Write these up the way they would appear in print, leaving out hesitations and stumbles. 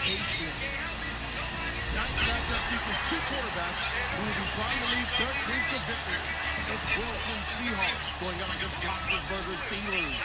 case wins. Tonight's matchup features two quarterbacks who will be trying to lead their teams to victory. It's Wilson Seahawks going up against Roethlisberger Steelers.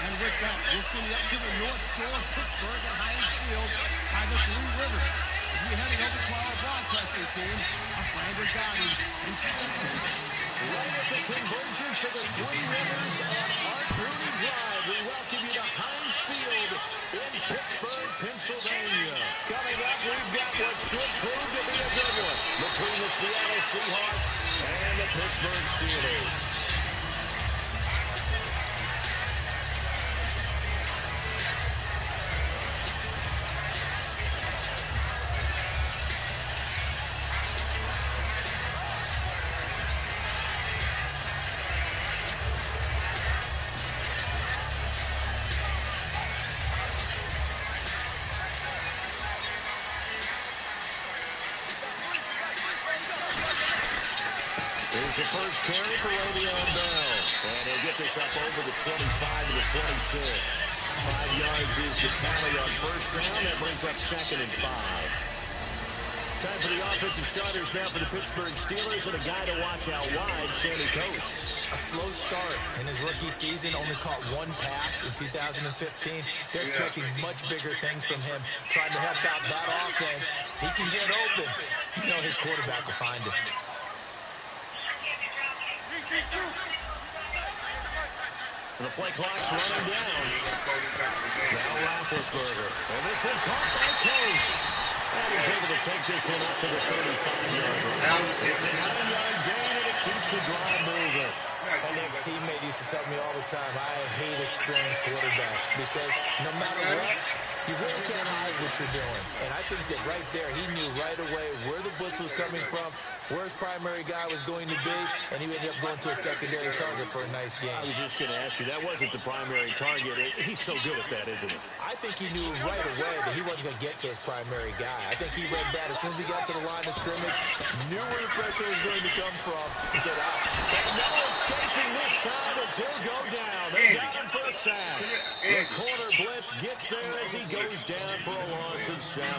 And with that, we'll send you up to the North Shore of Pittsburgh at Heinz Field by the Three Rivers. As we heading over to our broadcasting team of Brandon Gotti and Charles Davis. Right at the convergence of the Three Rivers on Art Rooney Drive, we welcome you to Heinz Field in Pittsburgh, Pennsylvania. Coming up, we've got what should prove to be a good one between the Seattle Seahawks and the Pittsburgh Steelers. Here's the first carry for Le'Veon Bell. And he'll get this up over the 25 to the 26. 5 yards is the tally on first down. That brings up 2nd and 5. Time for the offensive starters now for the Pittsburgh Steelers, and a guy to watch out wide, Sammy Coates. A slow start in his rookie season, only caught 1 pass in 2015. They're expecting much bigger things from him, trying to help out that offense. He can get open. You know his quarterback will find him. The play clock's running down. Now Roethlisberger. And this one caught by Coates. And he's able to take this one up to the 35-yard line. It's a 9-yard gain, and it keeps the drive moving. An ex-teammate used to tell me all the time, I hate experienced quarterbacks because no matter what, you really can't hide what you're doing. And I think that right there, he knew right away where the blitz was coming from, where his primary guy was going to be, and he ended up going to a secondary target for a nice game. I was just going to ask you, that wasn't the primary target. He's so good at that, isn't he? I think he knew right away that he wasn't going to get to his primary guy. I think he read that as soon as he got to the line of scrimmage, knew where the pressure was going to come from, and said, And no escaping this time as he'll go down. They got him for a sack. The corner blitz gets there as he goes down for a loss of 7.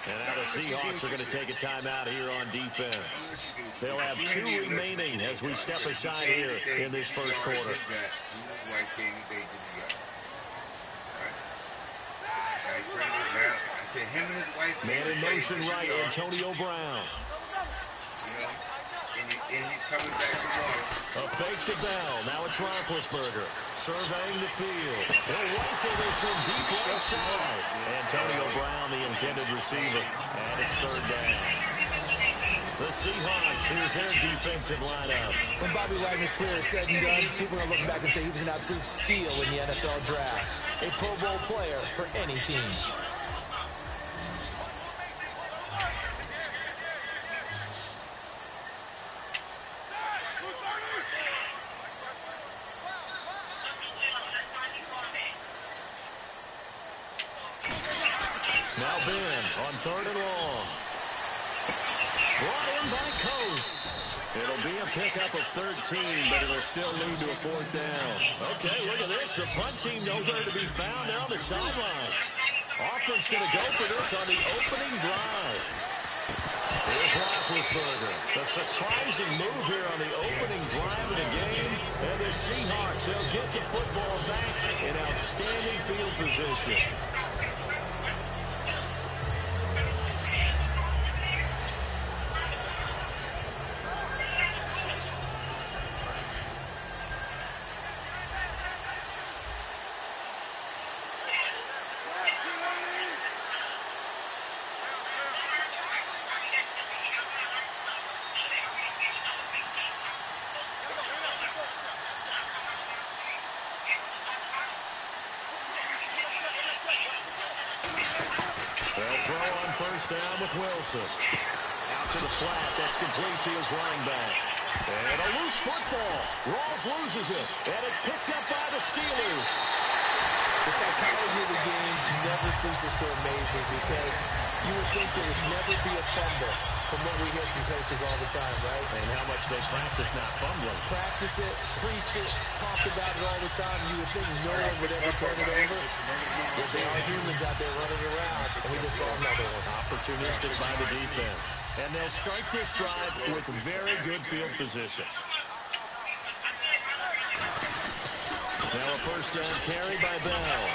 And now the Seahawks are going to take a timeout here on defense. They'll have 2 remaining as we step aside here in this first quarter. Man in motion right, Antonio Brown. And he's coming back tomorrow. A fake to Bell. Now it's Roethlisberger surveying the field. He'll rifle this one deep right side. Antonio Brown, the intended receiver. And it's 3rd down. The Seahawks, here's their defensive lineup. When Bobby Wagner's career is said and done, people are going to look back and say he was an absolute steal in the NFL draft. A Pro Bowl player for any team. Now Ben on 3rd and long. Brought in by Coates. It'll be a pickup of 13, but it'll still lead to a 4th down. Okay, look at this. The punt team nowhere to be found. They're on the sidelines. Offense going to go for this on the opening drive. Here's Roethlisberger. A surprising move here on the opening drive of the game. And the Seahawks, they'll get the football back in outstanding field position. They'll throw on first down with Wilson. Out to the flat. That's complete to his running back. And a loose football. Rawls loses it. And it's picked up by the Steelers. The psychology of the game never ceases to amaze me because you would think there would never be a fumble from what we hear from coaches all the time, right? And how much they practice not fumbling. Practice it, preach it, talk about it all the time. You would think no one would ever turn it over. Yet they are humans out there running around. And we us another one. Opportunistic by the defense. And they'll start this drive with very good field position. Now a first down carry by Bell.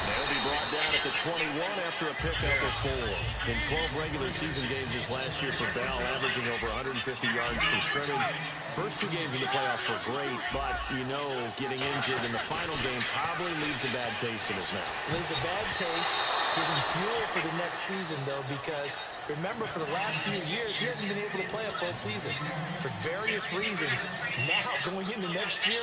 They'll be brought down at the 21 after a pickup of 4. In 12 regular season games this last year for Bell, averaging over 150 yards from scrimmage. First 2 games in the playoffs were great, but, you know, getting injured in the final game probably leaves a bad taste in his mouth. Leaves a bad taste. Gives him fuel for the next season, though, because remember, for the last few years, he hasn't been able to play a full season for various reasons. Now, going into next year,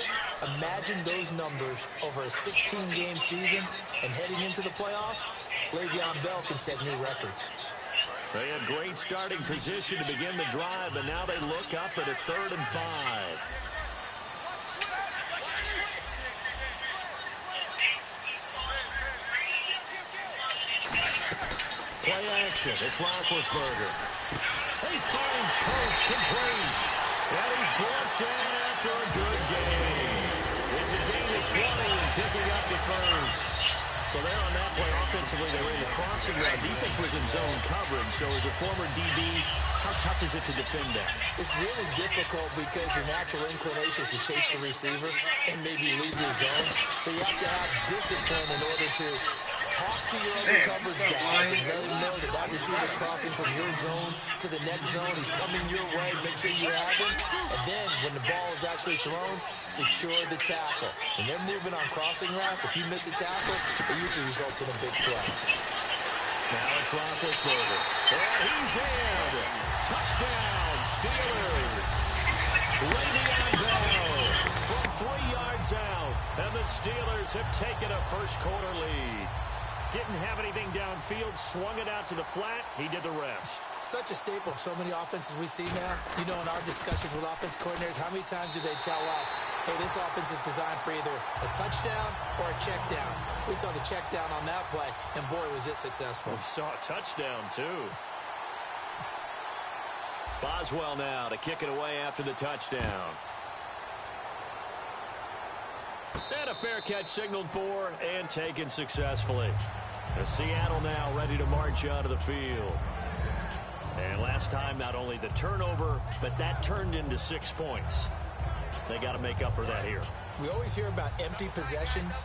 imagine those numbers over a 16-game season and heading into the playoffs. Le'Veon Bell can set new records. They had great starting position to begin the drive, but now they look up at a 3rd and 5. Play action. It's Roethlisberger. He finds Coates complete. And he's brought down after a good game. It's a gain of 20 and picking up the first. So there on that play, offensively, they were in the crossing route. Defense was in zone coverage. So as a former DB, how tough is it to defend that? It's really difficult because your natural inclination is to chase the receiver and maybe leave your zone. So you have to have discipline in order to talk to your other coverage guys and let them know that that receiver's crossing from your zone to the next zone. He's coming your way. Make sure you have him. And then when the ball is actually thrown, secure the tackle. When they're moving on crossing routes, if you miss a tackle, it usually results in a big play. Now it's Roethlisberger. And he's in. Touchdown, Steelers. Le'Veon Bell from 3 yards out. And the Steelers have taken a first-quarter lead. Didn't have anything downfield, swung it out to the flat. He did the rest. Such a staple of so many offenses we see now. You know, in our discussions with offense coordinators, how many times do they tell us, hey, this offense is designed for either a touchdown or a check down. We saw the check down on that play, and boy, was it successful. We saw a touchdown, too. Boswell now to kick it away after the touchdown. And a fair catch signaled for and taken successfully. The Seattle now ready to march out of the field. And last time, not only the turnover, but that turned into 6 points. They got to make up for that here. We always hear about empty possessions,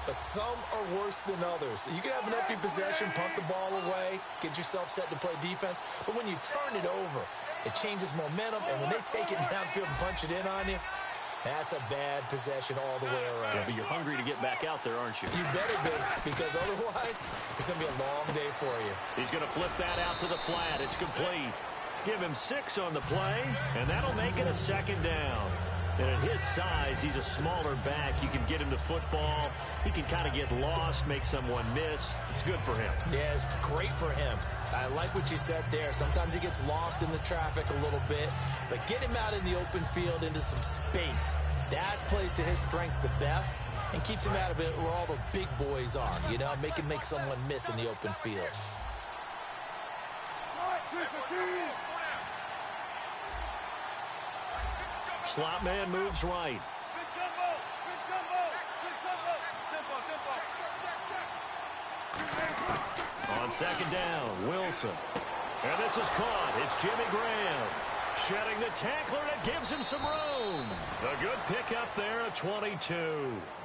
but some are worse than others. You can have an empty possession, punt the ball away, get yourself set to play defense, but when you turn it over, it changes momentum, and when they take it downfield and punch it in on you, that's a bad possession all the way around. Yeah, but you're hungry to get back out there, aren't you? You better be, because otherwise, it's going to be a long day for you. He's going to flip that out to the flat. It's complete. Give him 6 on the play, and that'll make it a 2nd down. And at his size, he's a smaller back. You can get him to football. He can kind of get lost, make someone miss. It's good for him. Yeah, it's great for him. I like what you said there. Sometimes he gets lost in the traffic a little bit, but get him out in the open field into some space. That plays to his strengths the best and keeps him out of it where all the big boys are, you know, make someone miss in the open field. Slot man moves right. On 2nd down, Wilson. And this is caught. It's Jimmy Graham. Shedding the tackler, and it gives him some room. A good pickup there at 22.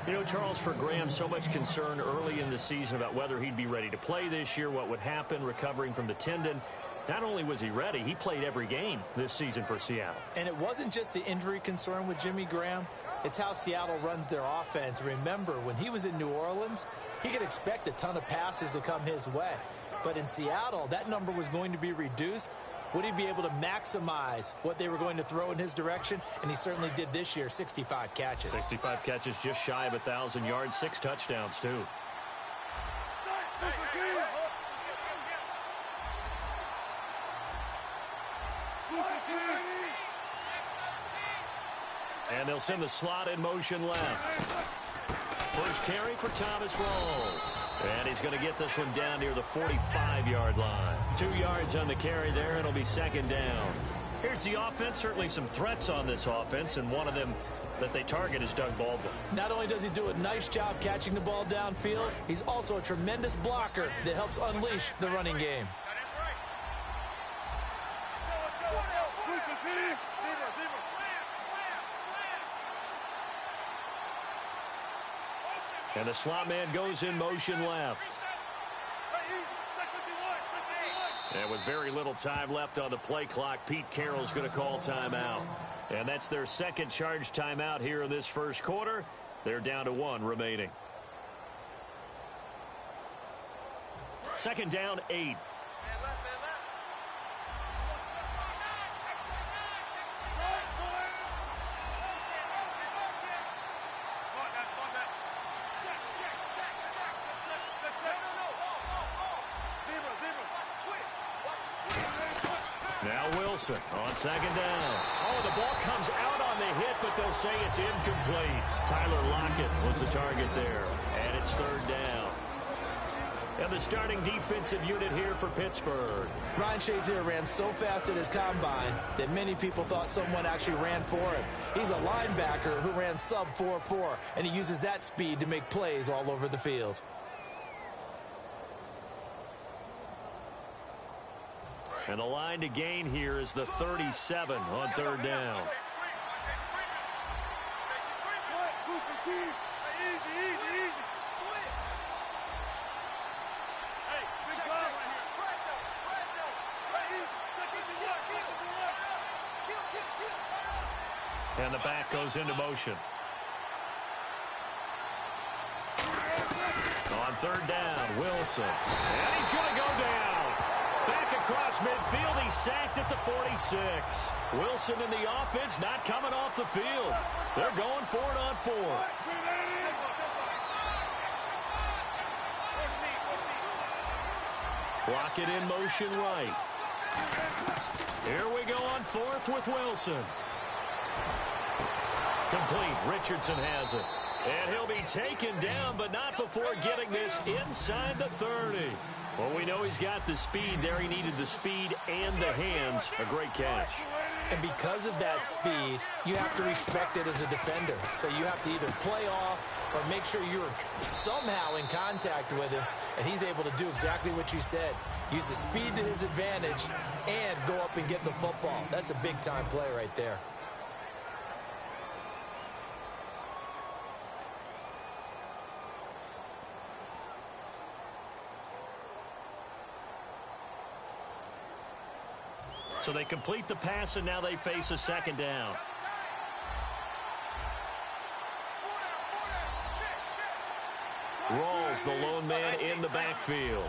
You know, Charles, for Graham, so much concern early in the season about whether he'd be ready to play this year, what would happen recovering from the tendon. Not only was he ready, he played every game this season for Seattle. And it wasn't just the injury concern with Jimmy Graham. It's how Seattle runs their offense. Remember, when he was in New Orleans, he could expect a ton of passes to come his way. But in Seattle, that number was going to be reduced. Would he be able to maximize what they were going to throw in his direction? And he certainly did this year, 65 catches. 65 catches, just shy of 1,000 yards, 6 touchdowns, too. And they'll send the slot in motion left. First carry for Thomas Rawls. And he's going to get this one down near the 45-yard line. 2 yards on the carry there, and it'll be 2nd down. Here's the offense. Certainly some threats on this offense, and one of them that they target is Doug Baldwin. Not only does he do a nice job catching the ball downfield, he's also a tremendous blocker that helps unleash the running game. And the slot man goes in motion left. And with very little time left on the play clock, Pete Carroll's going to call timeout. And that's their second charge timeout here in this first quarter. They're down to 1 remaining. Second down, 8. Now Wilson on second down. Oh, the ball comes out on the hit, but they'll say it's incomplete. Tyler Lockett was the target there, and it's third down. And the starting defensive unit here for Pittsburgh. Ryan Shazier ran so fast at his combine that many people thought someone actually ran for him. He's a linebacker who ran sub 4.4, and he uses that speed to make plays all over the field. And the line to gain here is the 37 on third down. And the back goes into motion. On third down, Wilson. And he's going to go down. Back across midfield, he's sacked at the 46. Wilson in the offense not coming off the field. They're going for it on fourth. Lockett in motion right. Here we go on fourth with Wilson. Complete. Richardson has it. And he'll be taken down, but not before getting this inside the 30. Well, we know he's got the speed there. He needed the speed and the hands. A great catch. And because of that speed, you have to respect it as a defender. So you have to either play off or make sure you're somehow in contact with him. And he's able to do exactly what you said. Use the speed to his advantage and go up and get the football. That's a big-time play right there. So they complete the pass, and now they face a second down. Rawls, the lone man in the backfield.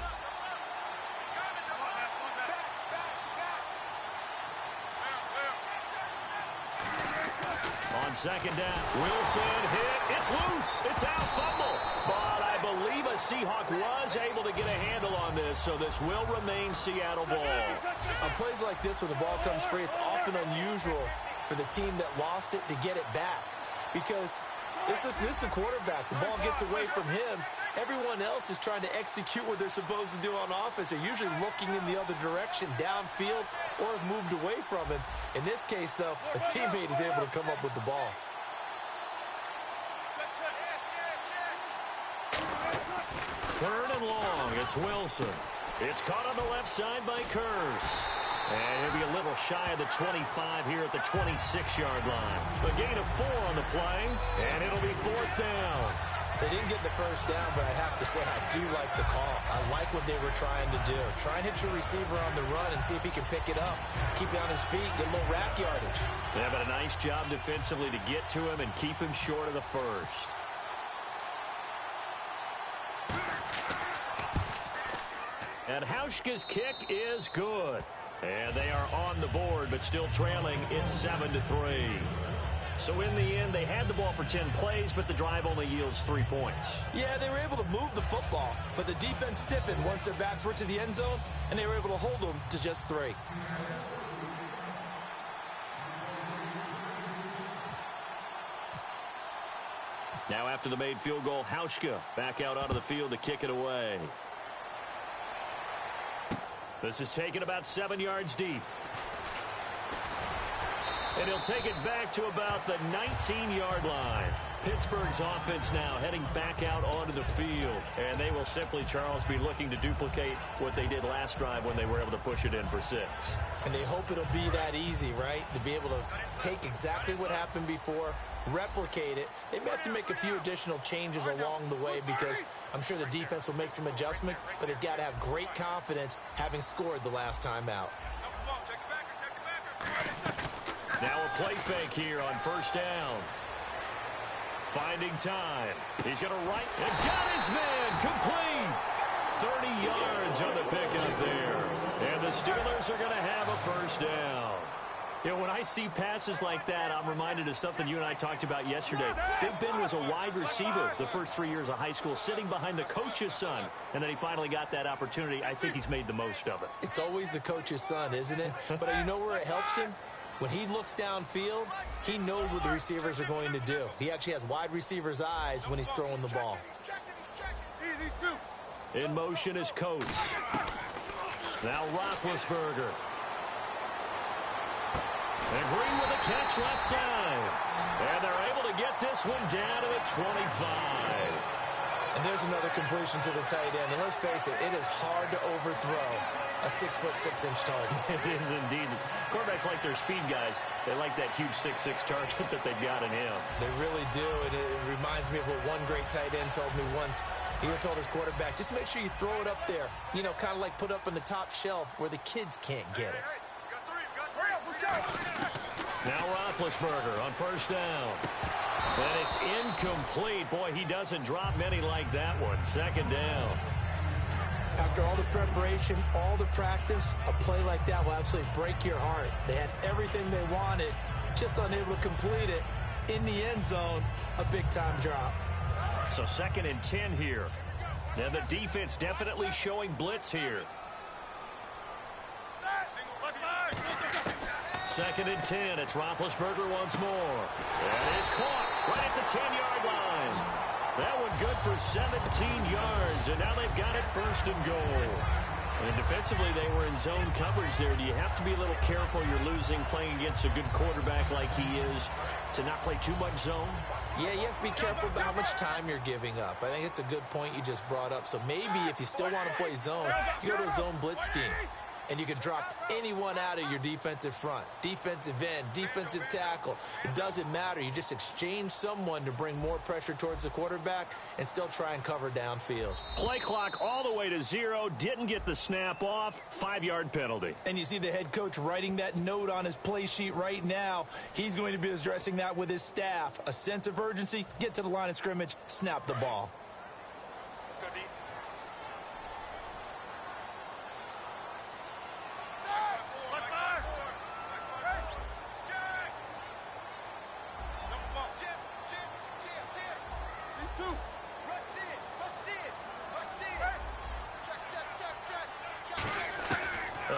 On second down, Wilson hit. It's loose. It's out, fumble. But I believe a Seahawk was able to get a handle on this, so this will remain Seattle ball. On plays like this, when the ball comes free, it's often unusual for the team that lost it to get it back. Because this is the quarterback. The ball gets away from him. Everyone else is trying to execute what they're supposed to do on offense. They're usually looking in the other direction, downfield, or have moved away from him. In this case, though, a teammate is able to come up with the ball. Third and long, it's Wilson. It's caught on the left side by Kurz. And he'll be a little shy of the 25 here at the 26-yard line. A gain of 4 on the play, and it'll be fourth down. They didn't get the first down, but I have to say I do like the call. I like what they were trying to do. Try and hit your receiver on the run and see if he can pick it up. Keep it on his feet, get a little rack yardage. Yeah, but a nice job defensively to get to him and keep him short of the first. And Hauschka's kick is good. And they are on the board, but still trailing. It's 7-3. So in the end, they had the ball for 10 plays, but the drive only yields 3 points. Yeah, they were able to move the football, but the defense stiffened once their backs were to the end zone, and they were able to hold them to just 3. Now after the made field goal, Hauschka back out onto the field to kick it away. This is taken about 7 yards deep. And he'll take it back to about the 19-yard line. Pittsburgh's offense now heading back out onto the field. And they will simply, Charles, be looking to duplicate what they did last drive when they were able to push it in for 6. And they hope it'll be that easy, right? To be able to take exactly what happened before, replicate it. They may have to make a few additional changes along the way because I'm sure the defense will make some adjustments, but they've got to have great confidence having scored the last time out. Now a play fake here on first down. Finding time. He's going to right and got his man complete. 30 yards on the pickup there. And the Steelers are going to have a first down. You know, when I see passes like that, I'm reminded of something you and I talked about yesterday. Big Ben was a wide receiver the first 3 years of high school, sitting behind the coach's son. And then he finally got that opportunity. I think he's made the most of it. It's always the coach's son, isn't it? But you know where it helps him? When he looks downfield, he knows what the receivers are going to do. He actually has wide receivers' eyes when he's throwing the ball. In motion is Coates. Now Roethlisberger. And Green with a catch left side. And they're able to get this one down to the 25. And there's another completion to the tight end. And let's face it, it is hard to overthrow a 6'6" target. It is indeed. Quarterbacks like their speed guys. They like that huge 6'6" target that they've got in him. They really do. And it reminds me of what one great tight end told me once. He had told his quarterback, just make sure you throw it up there. You know, kind of like put up on the top shelf where the kids can't get it. Now Roethlisberger on first down. And it's incomplete. Boy, he doesn't drop many like that one. Second down. After all the preparation, all the practice, a play like that will absolutely break your heart. They had everything they wanted, just unable to complete it. In the end zone, a big-time drop. So 2nd and 10 here. Now the defense definitely showing blitz here. 2nd and 10. It's Roethlisberger once more. And it's caught right at the 10-yard line. That one good for 17 yards, and now they've got it 1st and goal. And defensively, they were in zone coverage there. Do you have to be a little careful? You're losing playing against a good quarterback like he is to not play too much zone? Yeah, you have to be careful about how much time you're giving up. I think it's a good point you just brought up. So maybe if you still want to play zone, you go to a zone blitz scheme. And you can drop anyone out of your defensive front. Defensive end, defensive tackle. It doesn't matter. You just exchange someone to bring more pressure towards the quarterback and still try and cover downfield. Play clock all the way to 0. Didn't get the snap off. 5-yard penalty. And you see the head coach writing that note on his play sheet right now. He's going to be addressing that with his staff. A sense of urgency, get to the line of scrimmage, snap the ball. Let's go deep.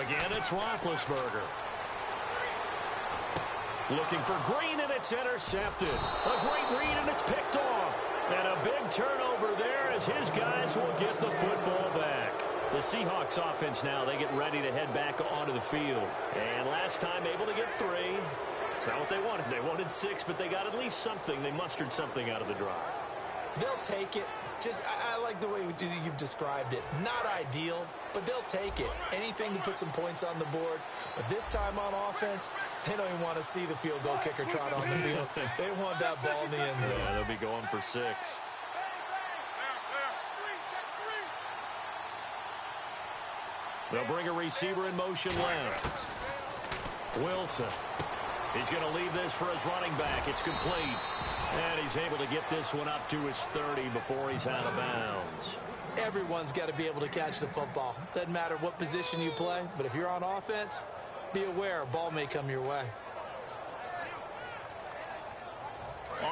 Again, it's Roethlisberger. Looking for Green, and it's intercepted. A great read, and it's picked off. And a big turnover there as his guys will get the football back. The Seahawks offense now, they get ready to head back onto the field. And last time able to get 3. It's not what they wanted. They wanted 6, but they got at least something. They mustered something out of the drive. They'll take it. I like the way you've described it. Not ideal, but they'll take it. Anything to put some points on the board. But this time on offense, they don't even want to see the field goal kicker trot on the field. They want that ball in the end zone. Yeah, they'll be going for 6. They'll bring a receiver in motion left. Wilson. He's going to leave this for his running back. It's complete. And he's able to get this one up to his 30 before he's out of bounds. Everyone's got to be able to catch the football. Doesn't matter what position you play, but if you're on offense, be aware a ball may come your way.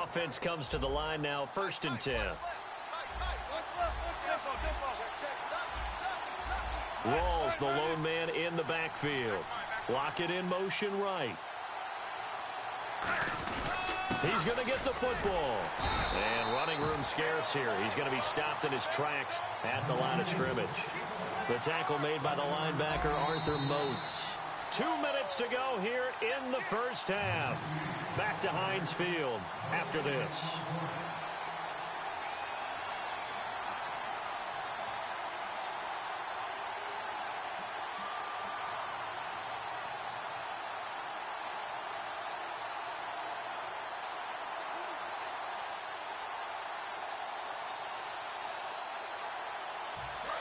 Offense comes to the line now, 1st and 10. Rawls, the lone man in the backfield. Lockett in motion right. He's going to get the football. And running room scarce here. He's going to be stopped in his tracks at the line of scrimmage. The tackle made by the linebacker, Arthur Moats. 2 minutes to go here in the first half. Back to Heinz Field after this.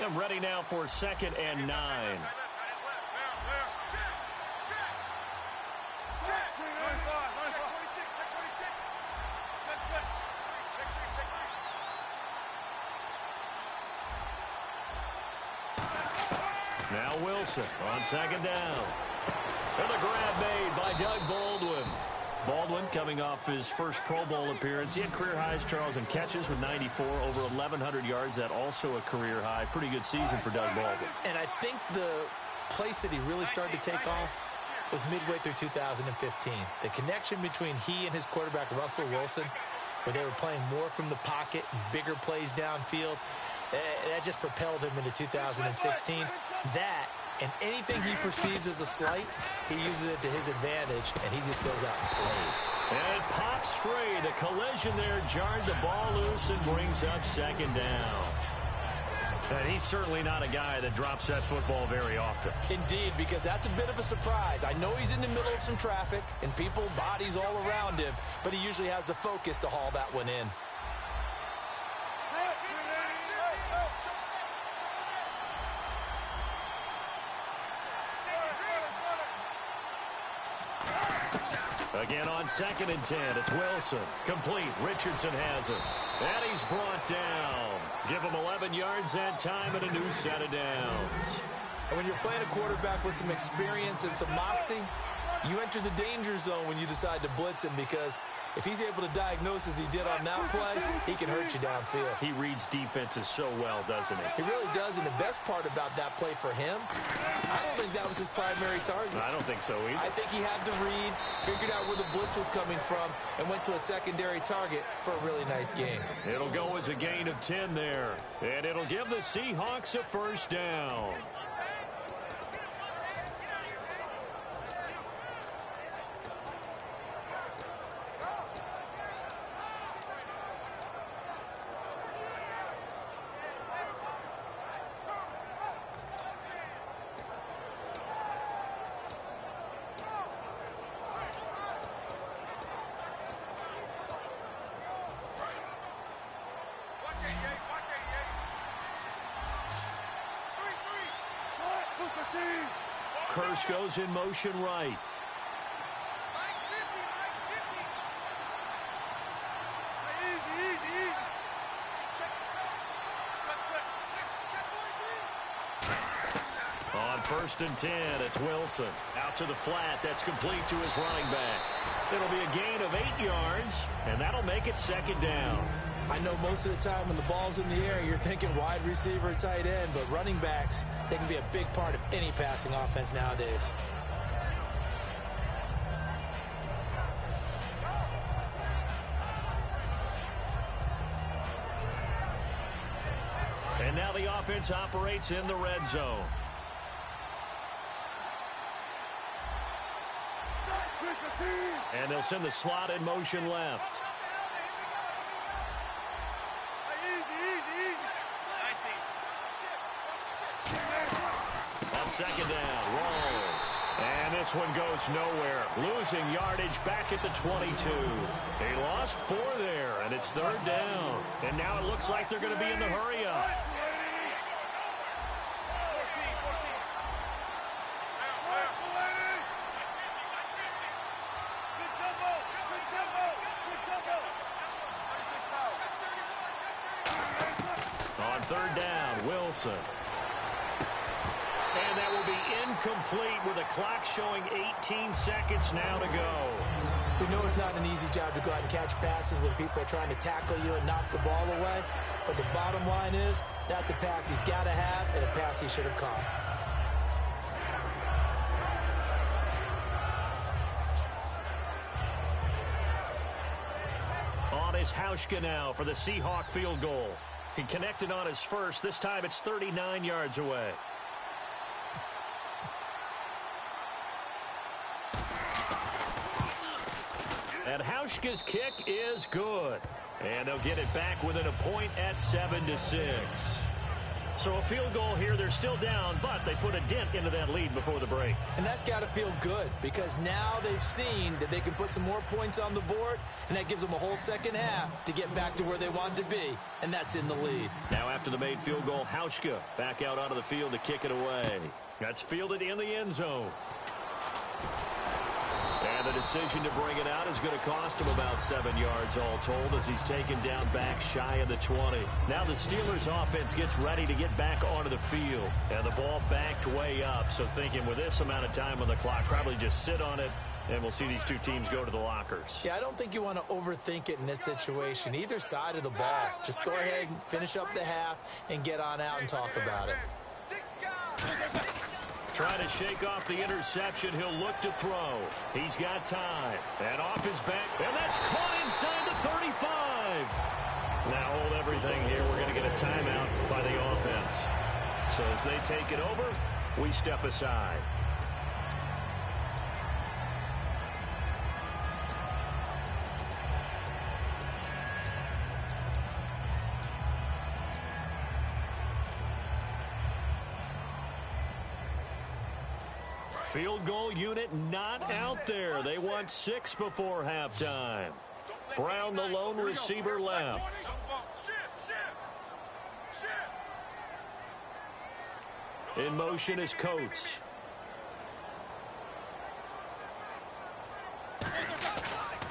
And ready now for 2nd and 9. Now Wilson on 2nd down. And a grab made by Doug Baldwin. Baldwin coming off his first Pro Bowl appearance. He had career highs, Charles, in catches with 94, over 1,100 yards. That also a career high. Pretty good season for Doug Baldwin. And I think the place that he really started to take off was midway through 2015. The connection between he and his quarterback, Russell Wilson, where they were playing more from the pocket, bigger plays downfield, that just propelled him into 2016. That and anything he perceives as a slight, he uses it to his advantage, and he just goes out and plays. And it pops free. The collision there jarred the ball loose and brings up 2nd down. And he's certainly not a guy that drops that football very often. Indeed, because that's a bit of a surprise. I know he's in the middle of some traffic, and people, bodies all around him, but he usually has the focus to haul that one in. Again on 2nd and 10, it's Wilson. Complete. Richardson has it. And he's brought down. Give him 11 yards that time and a new set of downs. And when you're playing a quarterback with some experience and some moxie, you enter the danger zone when you decide to blitz him, because if he's able to diagnose as he did on that play, he can hurt you downfield. He reads defenses so well, doesn't he? He really does, and the best part about that play for him, I don't think that was his primary target. I don't think so either. I think he had the read, figured out where the blitz was coming from, and went to a secondary target for a really nice game. It'll go as a gain of 10 there, and it'll give the Seahawks a 1st down. Curse goes in motion right. On 1st and 10, it's Wilson. Out to the flat. That's complete to his running back. It'll be a gain of 8 yards, and that'll make it 2nd down. I know most of the time when the ball's in the air, you're thinking wide receiver, tight end, but running backs, they can be a big part of any passing offense nowadays. And now the offense operates in the red zone. And they'll send the slot in motion left. On 2nd down, rolls. And this one goes nowhere. Losing yardage back at the 22. They lost 4 there, and it's 3rd down. And now it looks like they're going to be in the hurry-up. On 3rd down, Wilson. And that will be incomplete with a clock showing 18 seconds now to go. We know it's not an easy job to go out and catch passes when people are trying to tackle you and knock the ball away. But the bottom line is, that's a pass he's got to have and a pass he should have caught. On is Hauschka now for the Seahawk field goal. He connected on his first. This time it's 39 yards away. And Hauschka's kick is good. And they'll get it back within a point at 7-6. So a field goal here. They're still down, but they put a dent into that lead before the break. And that's got to feel good because now they've seen that they can put some more points on the board, and that gives them a whole second half to get back to where they want to be, and that's in the lead. Now after the made field goal, Hauschka back out onto the field to kick it away. That's fielded in the end zone. And the decision to bring it out is going to cost him about 7 yards all told as he's taken down back shy of the 20. Now the Steelers offense gets ready to get back onto the field. And the ball backed way up. So thinking with this amount of time on the clock, probably just sit on it. And we'll see these two teams go to the lockers. Yeah, I don't think you want to overthink it in this situation. Either side of the ball. Just go ahead and finish up the half and get on out and talk about it. Trying to shake off the interception. He'll look to throw. He's got time. And off his back. And that's caught inside the 35. Now hold everything here. We're going to get a timeout by the offense. So as they take it over, we step aside. Field goal unit not out there. They want 6 before halftime. Brown, the lone receiver, left. In motion is Coates.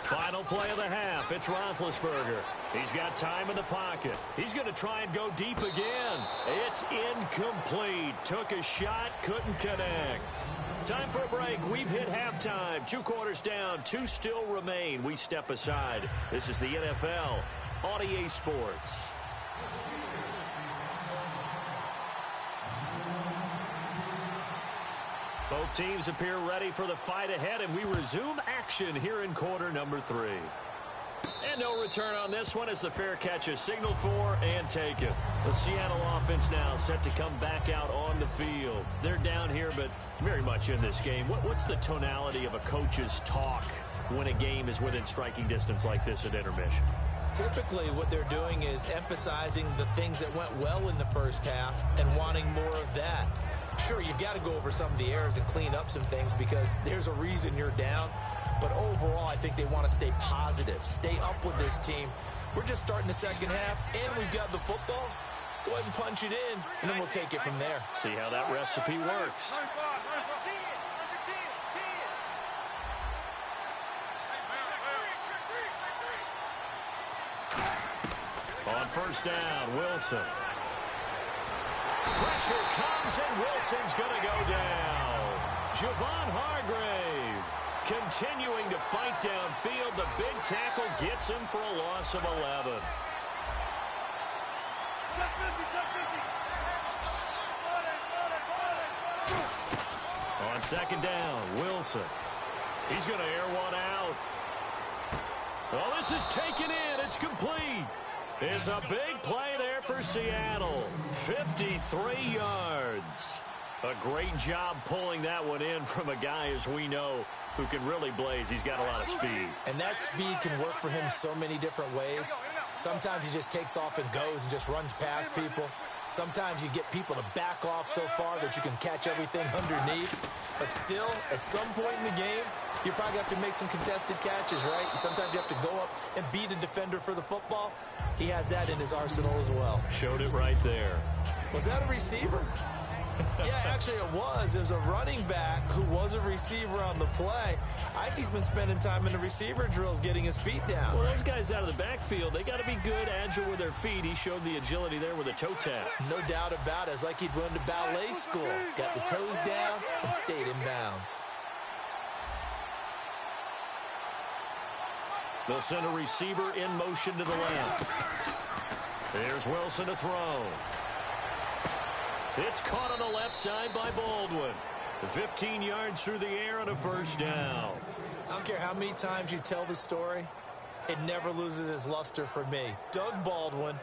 Final play of the half. It's Roethlisberger. He's got time in the pocket. He's going to try and go deep again. It's incomplete. Took a shot, couldn't connect. Time for a break. We've hit halftime. 2 quarters down. 2 still remain. We step aside. This is the NFL on EA Sports. Both teams appear ready for the fight ahead, and we resume action here in quarter number 3. And no return on this one as the fair catch is signaled for and taken. The Seattle offense now set to come back out on the field. They're down here, but very much in this game. What's the tonality of a coach's talk when a game is within striking distance like this at intermission? Typically, what they're doing is emphasizing the things that went well in the first half and wanting more of that. Sure, you've got to go over some of the errors and clean up some things because there's a reason you're down. But overall, I think they want to stay positive, stay up with this team. We're just starting the second half, and we've got the football. Let's go ahead and punch it in, and then we'll take it from there. See how that recipe works. On first down, Wilson. Pressure comes, and Wilson's going to go down. Javon Hargrave continuing to fight downfield. The big tackle gets him for a loss of 11. On second down, Wilson. He's going to air one out. Oh, this is taken in. It's complete. It's a big play there for Seattle. 53 yards. A great job pulling that one in from a guy, as we know, who can really blaze. He's got a lot of speed. And that speed can work for him so many different ways. Sometimes he just takes off and goes and just runs past people. Sometimes you get people to back off so far that you can catch everything underneath. But still, at some point in the game, you probably have to make some contested catches, right? Sometimes you have to go up and beat a defender for the football. He has that in his arsenal as well. Showed it right there. Was that a receiver? Yeah, actually it was. It was a running back who was a receiver on the play. Ike's been spending time in the receiver drills getting his feet down. Well, those guys out of the backfield, they got to be good, agile with their feet. He showed the agility there with a toe tap. No doubt about it. It's like he'd run to ballet school. Got the toes down and stayed in bounds. They'll send a receiver in motion to the left. There's Wilson to throw. It's caught on the left side by Baldwin. 15 yards through the air on a first down. I don't care how many times you tell the story, it never loses its luster for me. Doug Baldwin,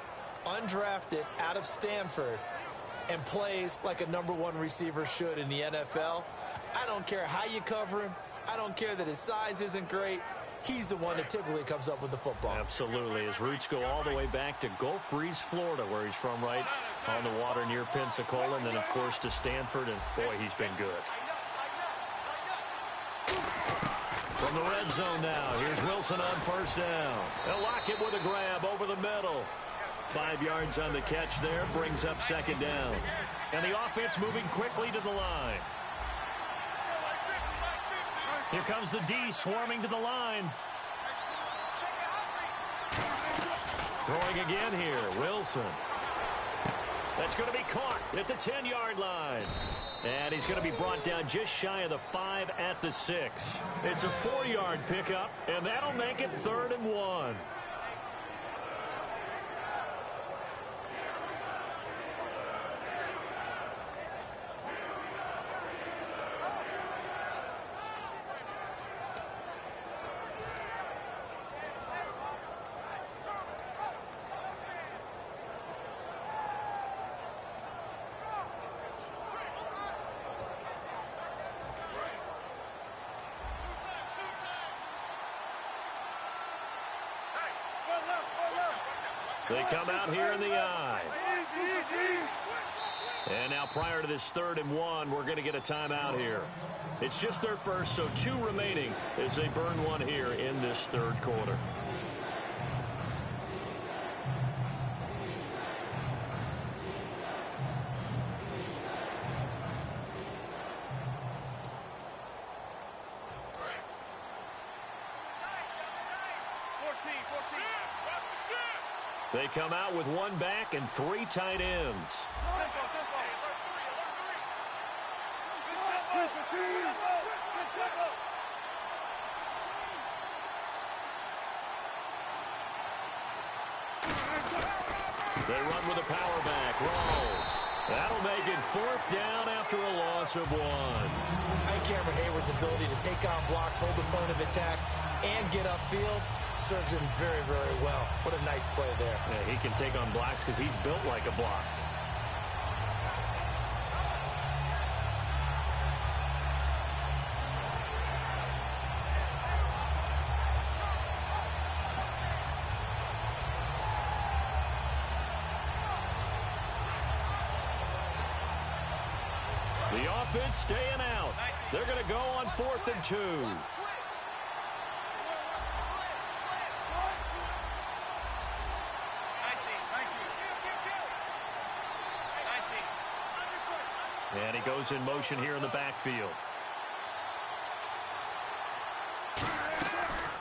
undrafted out of Stanford, and plays like a #1 receiver should in the NFL. I don't care how you cover him. I don't care that his size isn't great. he's the one that typically comes up with the football. Absolutely. His roots go all the way back to Gulf Breeze, Florida, where he's from, right on the water near Pensacola, and then, of course, to Stanford, and, boy, he's been good. From the red zone now, here's Wilson on first down. They'll lock it with a grab over the middle. 5 yards on the catch there, brings up second down. And the offense moving quickly to the line. Here comes the D swarming to the line. Throwing again here, Wilson. That's going to be caught at the 10-yard line. And he's going to be brought down just shy of the 5 at the 6. It's a 4-yard pickup, and that'll make it 3rd and 1. They come out here in the I. And now prior to this 3rd and 1, we're going to get a timeout here. It's just their first, so 2 remaining as they burn one here in this 3rd quarter. They come out with 1 back and 3 tight ends. They run with a power back. Rolls. That'll make it 4th down after a loss of 1. I think Cameron Hayward's ability to take on blocks, hold the point of attack, and get upfield serves him very, very well. What a nice play there. Yeah, he can take on blocks because he's built like a block. The offense staying out. They're going to go on 4th and 2. And he goes in motion here in the backfield.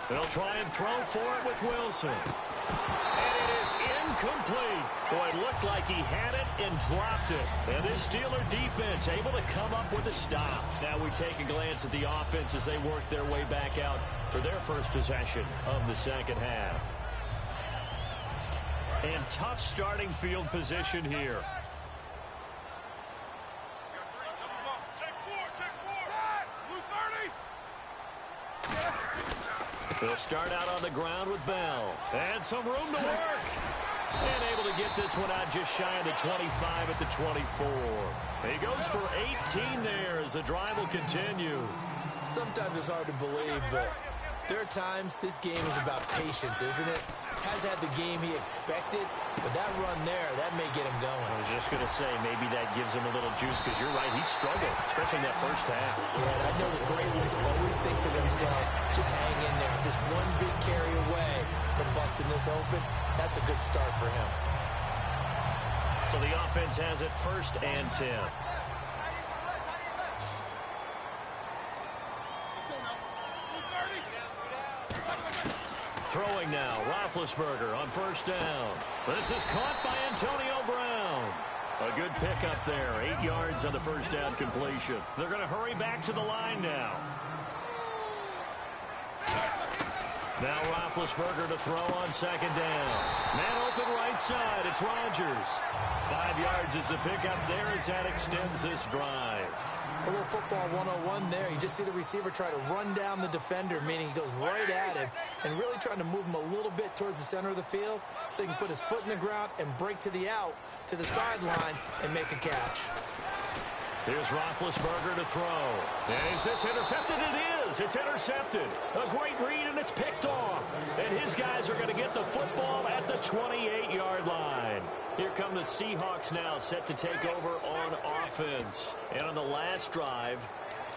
They'll try and throw for it with Wilson. And it is incomplete. Boy, it looked like he had it and dropped it. And this Steeler defense able to come up with a stop. Now we take a glance at the offense as they work their way back out for their first possession of the 2nd half. And tough starting field position here. They'll start out on the ground with Bell. And some room to work. And able to get this one out just shy of the 25 at the 24. He goes for 18 there as the drive will continue. Sometimes it's hard to believe, but there are times this game is about patience, isn't it? Has had the game he expected, but that run there, that may get him going. I was just going to say, maybe that gives him a little juice because you're right, he struggled, especially in that first half. Yeah, and I know the great ones always think to themselves, just hang in there. Just one big carry away from busting this open, that's a good start for him. So the offense has it 1st and 10. Throwing now, Roethlisberger on 1st down. This is caught by Antonio Brown. A good pickup there, 8 yards on the 1st down completion. They're going to hurry back to the line now. Now Roethlisberger to throw on 2nd down. Man open right side, it's Rodgers. 5 yards is the pickup there as that extends this drive. A little football 101 there. You just see the receiver try to run down the defender, meaning he goes right at him and really trying to move him a little bit towards the center of the field so he can put his foot in the ground and break to the out, to the sideline, and make a catch. Here's Roethlisberger to throw. And is this intercepted? It is. It's intercepted. A great read, and it's picked off. And his guys are going to get the football at the 28-yard line. Here come the Seahawks now, set to take over on offense. And on the last drive,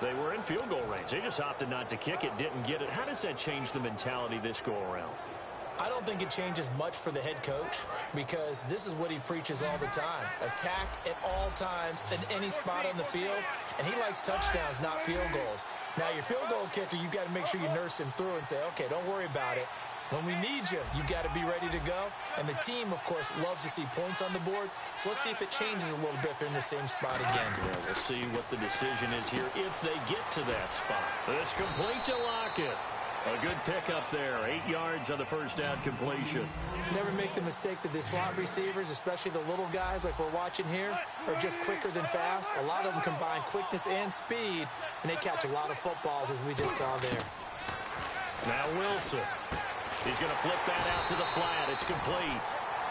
they were in field goal range. They just opted not to kick it, didn't get it. How does that change the mentality this go-around? I don't think it changes much for the head coach because this is what he preaches all the time. Attack at all times in any spot on the field, and he likes touchdowns, not field goals. Now, your field goal kicker, you've got to make sure you nurse him through and say, okay, don't worry about it. When we need you, you've got to be ready to go. And the team, of course, loves to see points on the board. So let's see if it changes a little bit if they're in the same spot again. Yeah, we'll see what the decision is here if they get to that spot. It's complete to Lockett. A good pickup there. 8 yards on the first down completion. Never make the mistake that the slot receivers, especially the little guys like we're watching here, are just quicker than fast. A lot of them combine quickness and speed, and they catch a lot of footballs, as we just saw there. Now Wilson. He's going to flip that out to the flat. It's complete.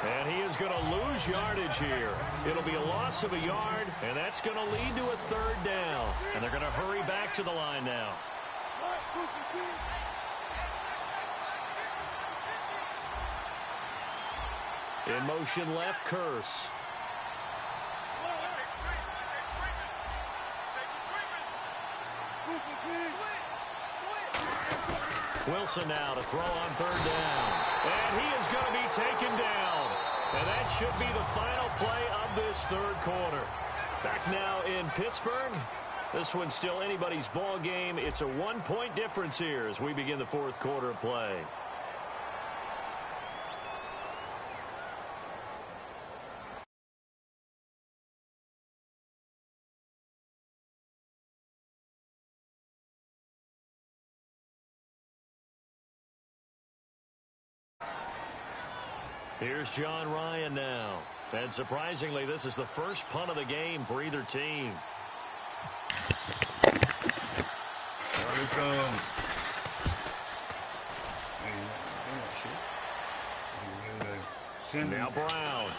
And he is going to lose yardage here. It'll be a loss of a yard, and that's going to lead to a third down. And they're going to hurry back to the line now. In motion left, Curse. Wilson now to throw on third down. And he is going to be taken down. And that should be the final play of this third quarter. Back now in Pittsburgh. This one's still anybody's ball game. It's a 1-point difference here as we begin the fourth quarter of play. Here's John Ryan now. And surprisingly, this is the first punt of the game for either team. Now Brown.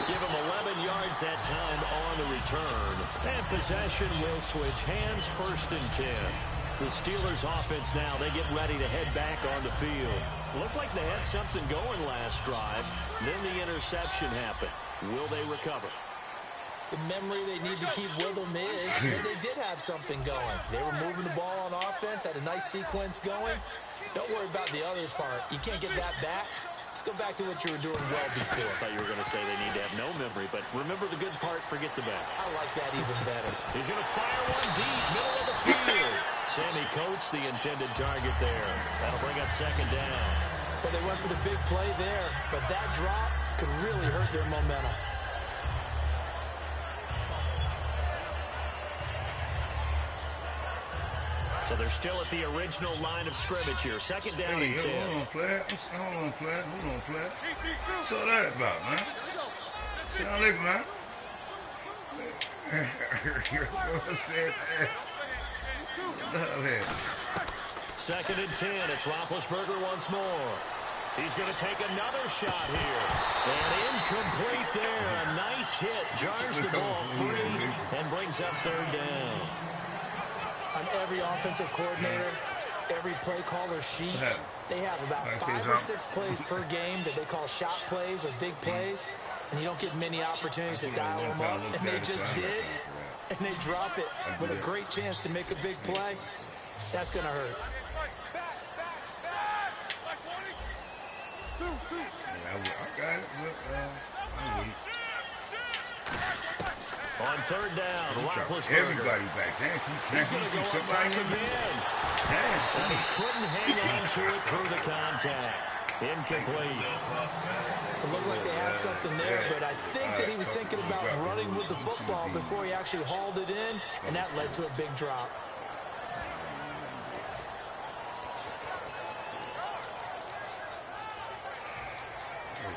Give him 11 yards that time on the return. And possession will switch hands, 1st and 10. The Steelers offense now, they get ready to head back on the field. Looked like they had something going last drive. Then the interception happened. Will they recover? The memory they need to keep with them is that they did have something going. They were moving the ball on offense, had a nice sequence going. Don't worry about the other part. You can't get that back. Let's go back to what you were doing well before. I thought you were going to say they need to have no memory, but remember the good part, forget the bad. I like that even better. He's going to fire one deep, middle of the field. Sammy Coates, the intended target there. That'll bring up 2nd down. Well, they went for the big play there, but that drop could really hurt their momentum. So they're still at the original line of scrimmage here. 2nd down and 10. Hold on, Platt. Hold on, Platt. What's all that about, man? See how they, man? Second and 10. It's Roethlisberger once more. He's going to take another shot here. And incomplete there. A nice hit. Jars the ball free and brings up 3rd down. On every offensive coordinator, every play caller sheet, they have about 5 or 6 plays per game that they call shot plays or big plays, and you don't get many opportunities to dial them up, and they just did, and they drop it with a great chance to make a big play. That's going to hurt. On 3rd down, Roethlisberger. Everybody back there. He's going to go on top again. And he couldn't hang on to it through the contact. Incomplete. It looked like they had something there, but I think that he was thinking about running with the football before he actually hauled it in, and that led to a big drop.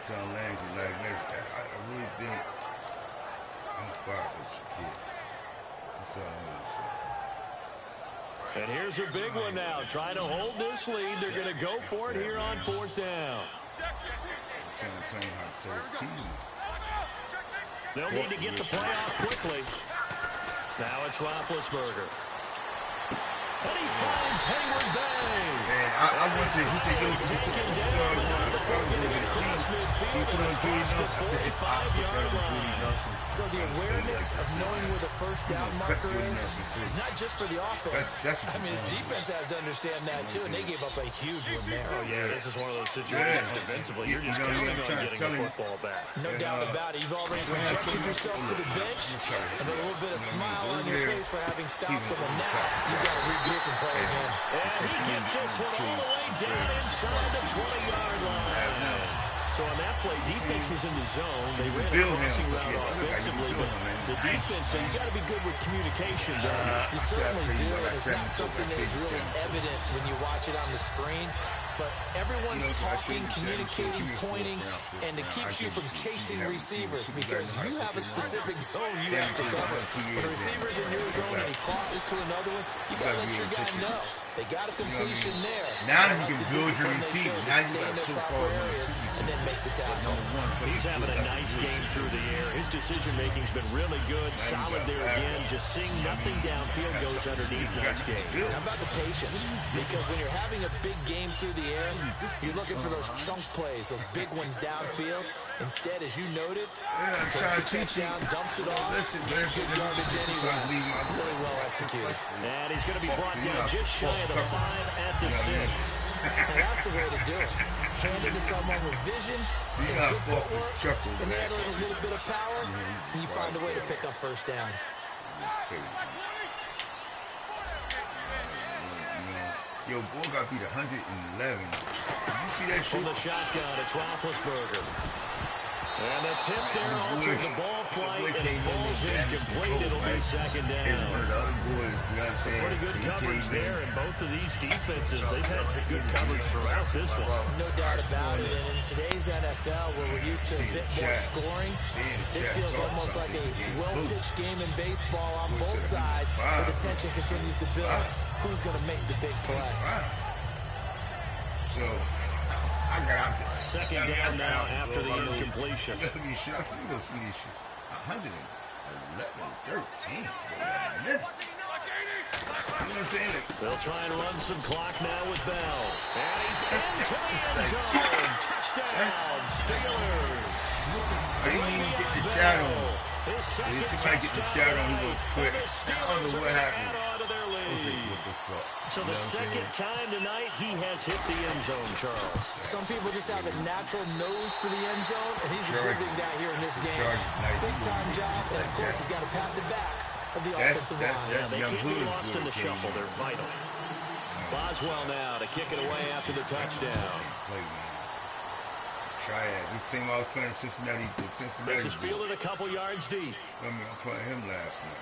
I really think I'm fired with this kid. That's all I'm going to say. And here's a big one now. Trying to hold this lead. They're going to go for it here on 4th down. I'm trying to tell you how to say it. They'll need to get the play off quickly. Now it's Roethlisberger. And he finds Hayward Bay. Man, I want to. He said, "Yo, taken down, but not before getting across midfield and across the 45-yard line. So the awareness of knowing where the first down marker is not just for the offense. I mean, his defense has to understand that too, and they gave up a huge one there. Oh, yeah, this is one of those situations defensively. You're just counting on getting the football back. No doubt about it. You've already projected yourself to the bench and a little bit of smile on your face for having stopped him, and now you got to regroup and play again. And he gets this one all the way down inside the 20-yard line. So on that play, defense was in the zone. They ran a crossing route offensively, but the defense, so you got to be good with communication. You certainly do, and it's not something that is really evident when you watch it on the screen. But everyone's talking, communicating, pointing, and it keeps you from chasing receivers because you have a specific zone you have to cover. When the receiver's in your zone and he crosses to another one, you got to let your guy know. They got a completion there. Now you can build your receiver. Now you got so far areas and then make the tackle. He's having a nice game through the air. His decision-making's been really good. Solid there again. Just seeing nothing downfield goes underneath. Nice game. How about the patience? Because when you're having a big game through the air, you're looking for those chunk plays, those big ones downfield. Instead, as you noted, takes the check down, dumps it off, gets good yardage anyway. Really well executed. And he's going to be brought down just shy of the 5 at the 6. And that's the way to do it. Hand it to someone with vision and good footwork, and add a little bit of power, and you find a way to pick up first downs. Yo, boy got beat 111. Did you see that shit? From the shotgun, it's Roethlisberger. And the tip there altered the ball flight, and it falls incomplete. It'll be second down. Pretty good coverage there, and both of these defenses, they've had good coverage throughout this one. No doubt about it, and in today's NFL, where we're used to a bit more scoring, this feels almost like a well-pitched game in baseball on both sides, where the tension continues to build. Who's going to make the big play? So, I got out there. Second down now after the incompletion. Let me see this shit. 111, 13. You know what I'm saying? They'll try and run some clock now with Bell. And he's into the end zone. Touchdown, Steelers. I didn't even get the shadow. His second Somebody get the shadow on him quick. I don't know what happened. So the second time tonight, he has hit the end zone, Charles. Some people just have a natural nose for the end zone, and he's exhibiting that here in this game. Big-time job, and of course, he's got to pat the backs of the offensive line. Yeah, they can't be lost in the shuffle. They're vital. Boswell now to kick it away after the touchdown. Try it. This team I was playing Cincinnati. This is fielded a couple yards deep. I played him last night.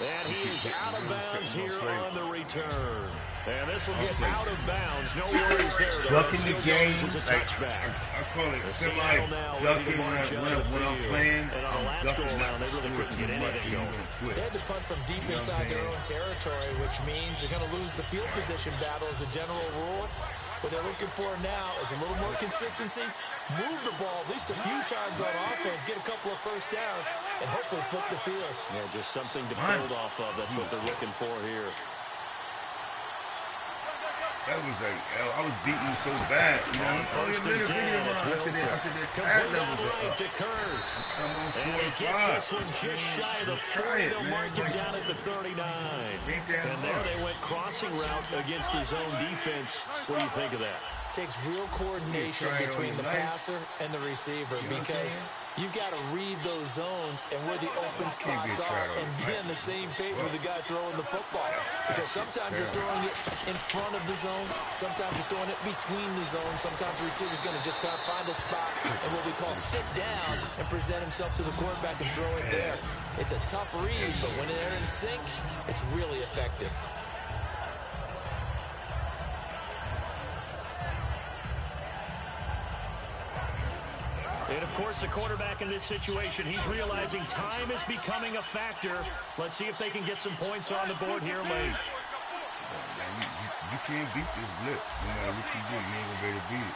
And he is out of bounds here on the return. And this will get out of bounds. No worries there, though. Ducking the game. As a touchback. I call it semi-ducking when I'm playing. And on the last go-around, they really couldn't get anything going. They had to punt from deep inside their own territory, which means they're going to lose the field position battle as a general rule. What they're looking for now is a little more consistency, move the ball at least a few times on offense, get a couple of first downs, and hopefully flip the field. Yeah, just something to build off of. That's what they're looking for here. That was like, I was beating so bad. You know, First and 10, it's Wilson. Complete out right to Kurz. And he gets this one just shy of the 40. They'll mark him down at the 39. And there they went crossing route against his own defense. What do you think of that? Takes real coordination between the passer and the receiver because you've got to read those zones and where the open spots are and be on the same page with the guy throwing the football. Because sometimes you're throwing it in front of the zone, sometimes you're throwing it between the zones, sometimes the receiver's going to just kind of find a spot and what we call sit down and present himself to the quarterback and throw it there. It's a tough read, but when they're in sync, it's really effective. And, of course, the quarterback in this situation, he's realizing time is becoming a factor. Let's see if they can get some points on the board here late. You can't beat this blitz. No matter what you do, you ain't going to be able to beat it.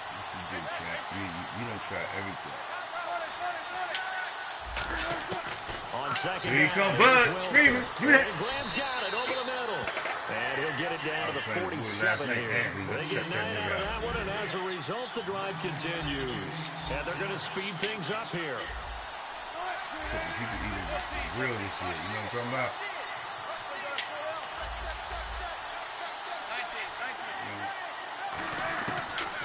What you do, champ. You don't try everything. second Here you down. come, Bud. Screaming. And Graham's got it over the middle. And he'll get it down to the 47 here. They get 9 out of that one, and as a result, the drive continues. And they're going to speed things up here. People eating real this year. You know what I'm talking about?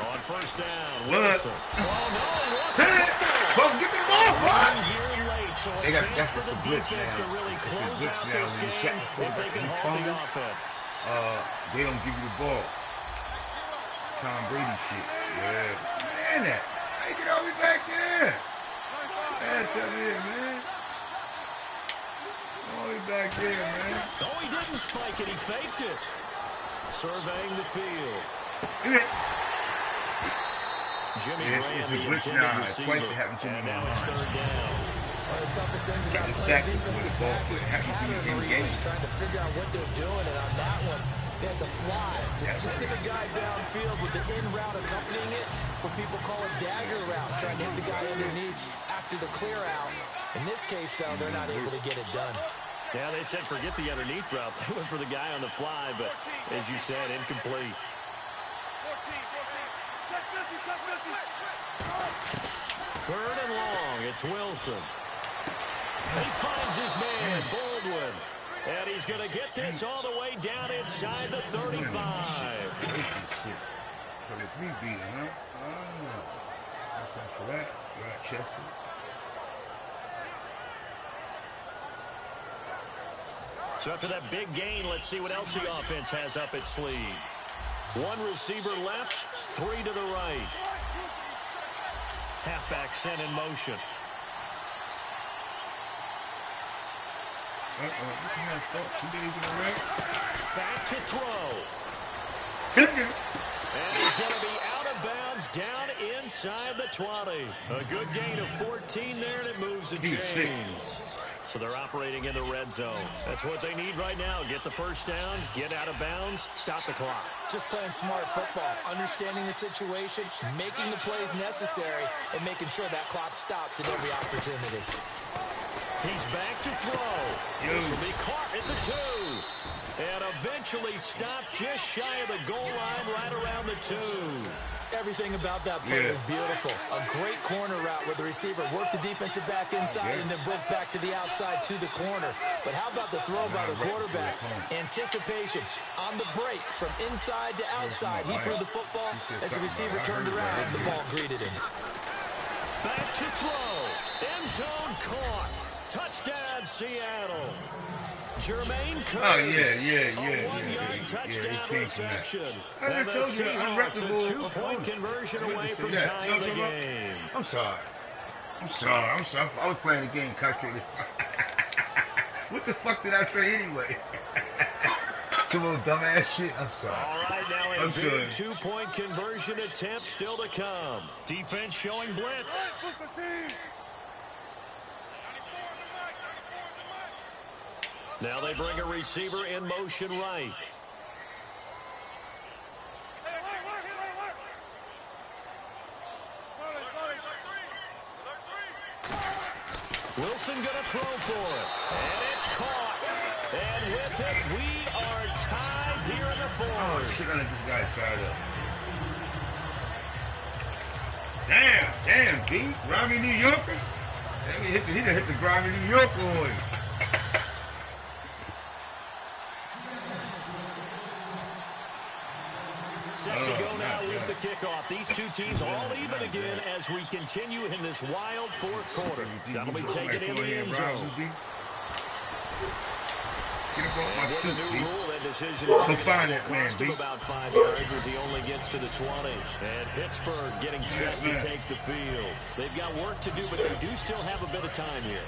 On first down, Bud. Wilson. Oh, no, Wilson. Get the ball, Bud. So a They got chance for that's the a blitz defense now. to really It's a close blitz out now this when you game check the if they can hold the offense. They don't give you the ball. Tom Brady shit. Yeah. Man, that. Hey, get all the way back there. That's up here, man. All the way back there, man. Oh, he didn't spike it. He faked it. Surveying the field. Jimmy Graham, it's a the blitz intended now. receiver. Twice it happened to me And now online. it's third down. One of the toughest things about It's playing back with defensive the ball. back is It happens to you pattern in reading, game. trying to figure out what they're doing. And on that one, they had to fly, just sending the guy downfield with the in route accompanying it, what people call a dagger route, trying to hit the guy underneath after the clear out. In this case, though, they're not able to get it done. Yeah, they said forget the underneath route. They went for the guy on the fly, but as you said, incomplete. Third and long, it's Wilson. He finds his man, Baldwin. And he's going to get this all the way down inside the 35. So the 3 beater, huh? Oh. That's not for that. Rochester. So after that big gain, let's see what else the offense has up its sleeve. One receiver left, 3 to the right. Halfback sent in motion. Back to throw. And he's going to be out of bounds down inside the 20. A good gain of 14 there, and it moves the chains. So they're operating in the red zone. That's what they need right now. Get the first down, get out of bounds, stop the clock. Just playing smart football, understanding the situation, making the plays necessary, and making sure that clock stops at every opportunity. He's back to throw. This will be caught at the 2. And eventually stopped just shy of the goal line right around the 2. Everything about that play was beautiful. A great corner route where the receiver worked the defensive back inside and then broke back to the outside to the corner. But how about the throw by the quarterback? Anticipation on the break from inside to outside. He threw the football as the receiver turned around and the ball greeted him. Back to throw. End zone caught. Touchdown, Seattle. Jermaine Curse. Oh, yeah. A 1-yard touchdown reception. I And the just told you, Seahawks a unreputable 2-point conversion away from tying the game. I'm sorry. I was playing the game concentrated. What the fuck did I say anyway? Some old dumbass shit. I'm sorry. All right, now a big sorry. 2-point conversion attempt still to come. Defense showing blitz. Now they bring a receiver in motion right. Wilson going to throw for it. And it's caught. And with it, we are tied here in the 4th. Oh, shit, I let this guy tied up. Damn, B. Grimy New Yorkers. He done hit the grimy New Yorker on him. Set to go now with the kickoff. These two teams all even again as we continue in this wild 4th quarter. That'll be taken in the end zone. And with the new rule, that decision will cost him about 5 yards as he only gets to the 20. And Pittsburgh getting set to take the field. They've got work to do, but they do still have a bit of time here.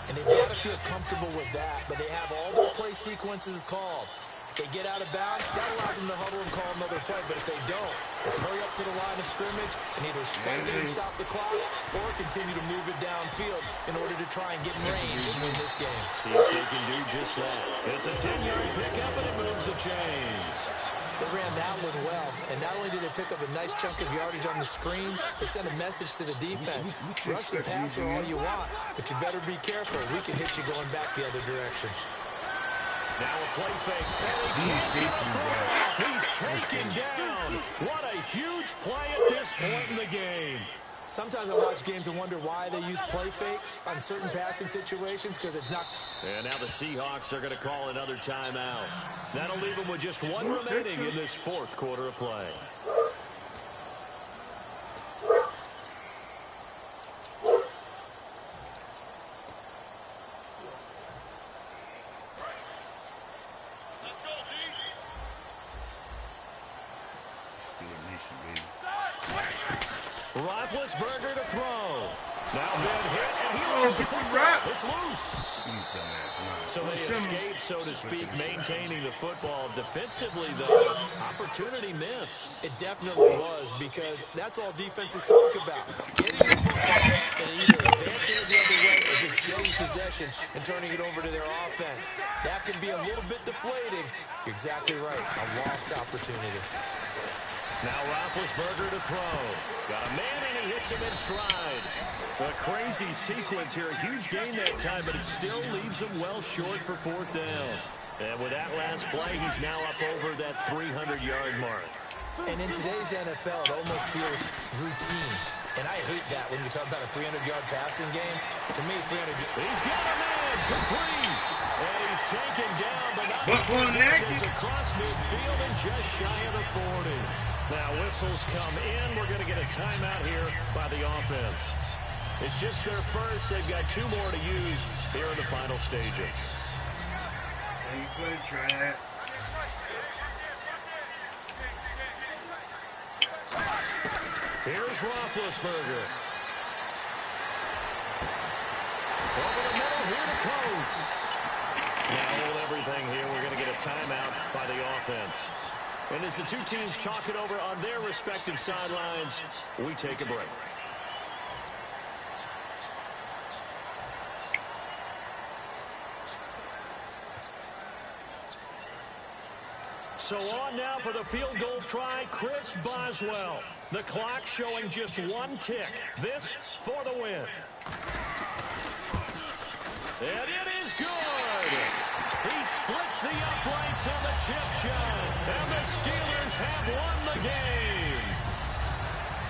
And they've got to feel comfortable with that, but they have all their play sequences called. If they get out of bounds, that allows them to huddle and call another play. But if they don't, it's hurry up to the line of scrimmage and either spike it and stop the clock or continue to move it downfield in order to try and get in range and win this game. See if they can do just that. It's a 10-yard pickup, and it moves the chains. They ran that one well, and not only did they pick up a nice chunk of yardage on the screen, they sent a message to the defense. Rush the passer all you want, but you better be careful. We can hit you going back the other direction. Now a play fake. And he can't get a throw. He's taken down. What a huge play at this point in the game. Sometimes I watch games and wonder why they use play fakes on certain passing situations, because it's not. And now the Seahawks are going to call another timeout. That'll leave them with just one remaining in this fourth quarter of play. Roethlisberger to throw. Now Ben hit, and he lost the football. It's loose. So they escape, so to speak, maintaining the football. Defensively, though, opportunity miss. It definitely was, because that's all defenses talk about. Getting the football and either advancing it the other way or just getting possession and turning it over to their offense. That can be a little bit deflating. You're exactly right. A lost opportunity. Now Roethlisberger to throw. Got a man, and he hits him in stride. A crazy sequence here. A huge gain that time, but it still leaves him well short for fourth down. And with that last play, he's now up over that 300-yard mark. And in today's NFL, it almost feels routine. And I hate that when you talk about a 300-yard passing game. To me, 300. He's got a man, complete. And he's taken down, but not before he is across midfield and just shy of the 40. Now whistles come in. We're going to get a timeout here by the offense. It's just their first. They've got two more to use here in the final stages. Try that. Here's Roethlisberger. Over the middle here to Coates. Now hold everything here. We're going to get a timeout by the offense. And as the two teams talk it over on their respective sidelines, we take a break. So on now for the field goal try, Chris Boswell. The clock showing just one tick. This for the win. And it is good. He splits the uprights on the chip shot. And the Steelers have won the game.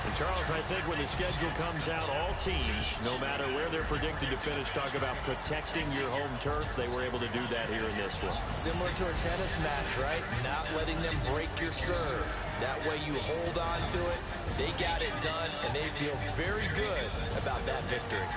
And Charles, I think when the schedule comes out, all teams, no matter where they're predicted to finish, talk about protecting your home turf. They were able to do that here in this one. Similar to a tennis match, right? Not letting them break your serve. That way you hold on to it. They got it done, and they feel very good about that victory.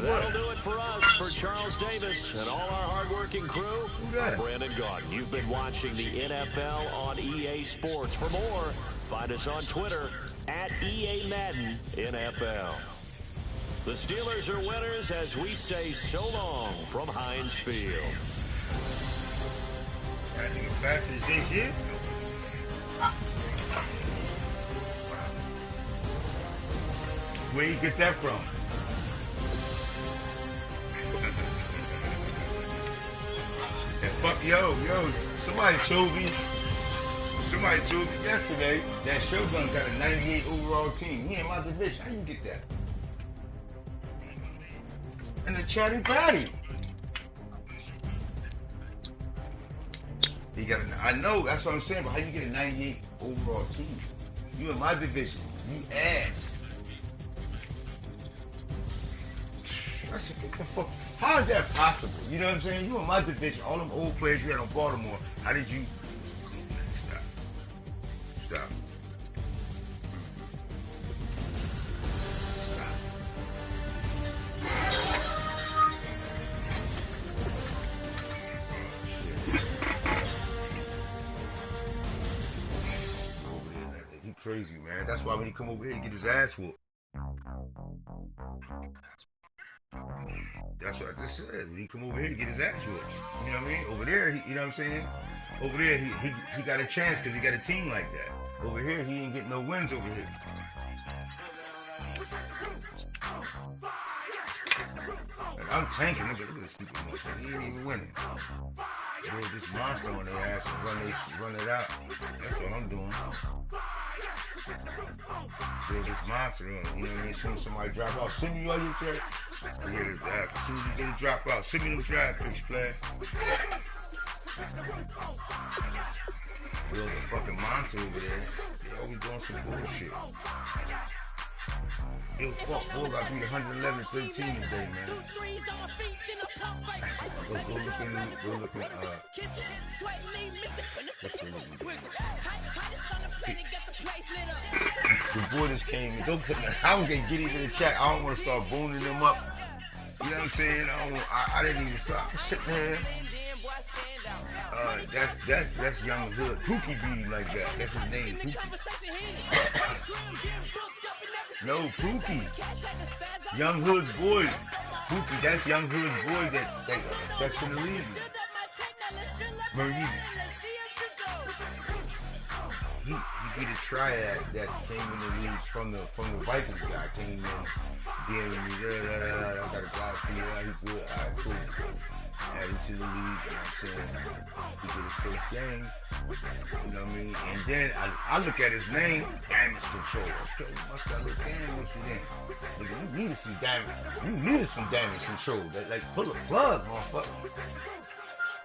That'll do it for us. For Charles Davis and all our hardworking crew, I'm Brandon Gaudin. You've been watching the NFL on EA Sports. For more, find us on Twitter at EA Madden NFL. The Steelers are winners as we say so long from Heinz Field. Where you get that from? And fuck, yo, somebody told me yesterday that Shogun got a 98 overall team. He in my division. How you get that? And the Chatty Patty. He got I know, that's what I'm saying, but how you get a 98 overall team? You in my division. You ass. What the fuck? How is that possible? You know what I'm saying? You in my division. All them old players you had on Baltimore. How did you... Stop. That's why when he come over here, he get his ass whooped. That's what I just said. When he come over here, he get his ass whooped. You know what I mean? Over there, you know what I'm saying? Over there, he got a chance because he got a team like that. Over here, he ain't getting no wins over here. And I'm tanking. Look at this stupid motherfucker. He ain't even winning. Build this monster on their ass and run it out. That's what I'm doing. Build this monster on it. You know what I mean? As soon as somebody drop out, send me all your trash. As soon as you get a drop out, send me them draft picks, player. Build a fucking monster over there. They always doing some bullshit. Yo, fuck, boy, got beat 111-13 today, man. Go look in, the boy just came in. Don't put that. I was gonna get him in the chat. I don't want to start boning them up. You know what I'm saying? I didn't even start sitting there. That's Young Hood. Pookie beat him like that. That's his name, Pookie. No, Pookie. Young Hood's boy. Pookie, that's Young Hood's boy that's in the league. Remember he beat a triad that came in the league from the Vikings guy. Came in, dealing with me, I got a guy for you, he's good, alright, cool. Added to the league, you know what I'm saying? He did his first game, you know what I mean? And then I look at his name, damage control. Okay, must got a little damage in there. Nigga, you needed some damage control. Like, pull a plug, motherfucker.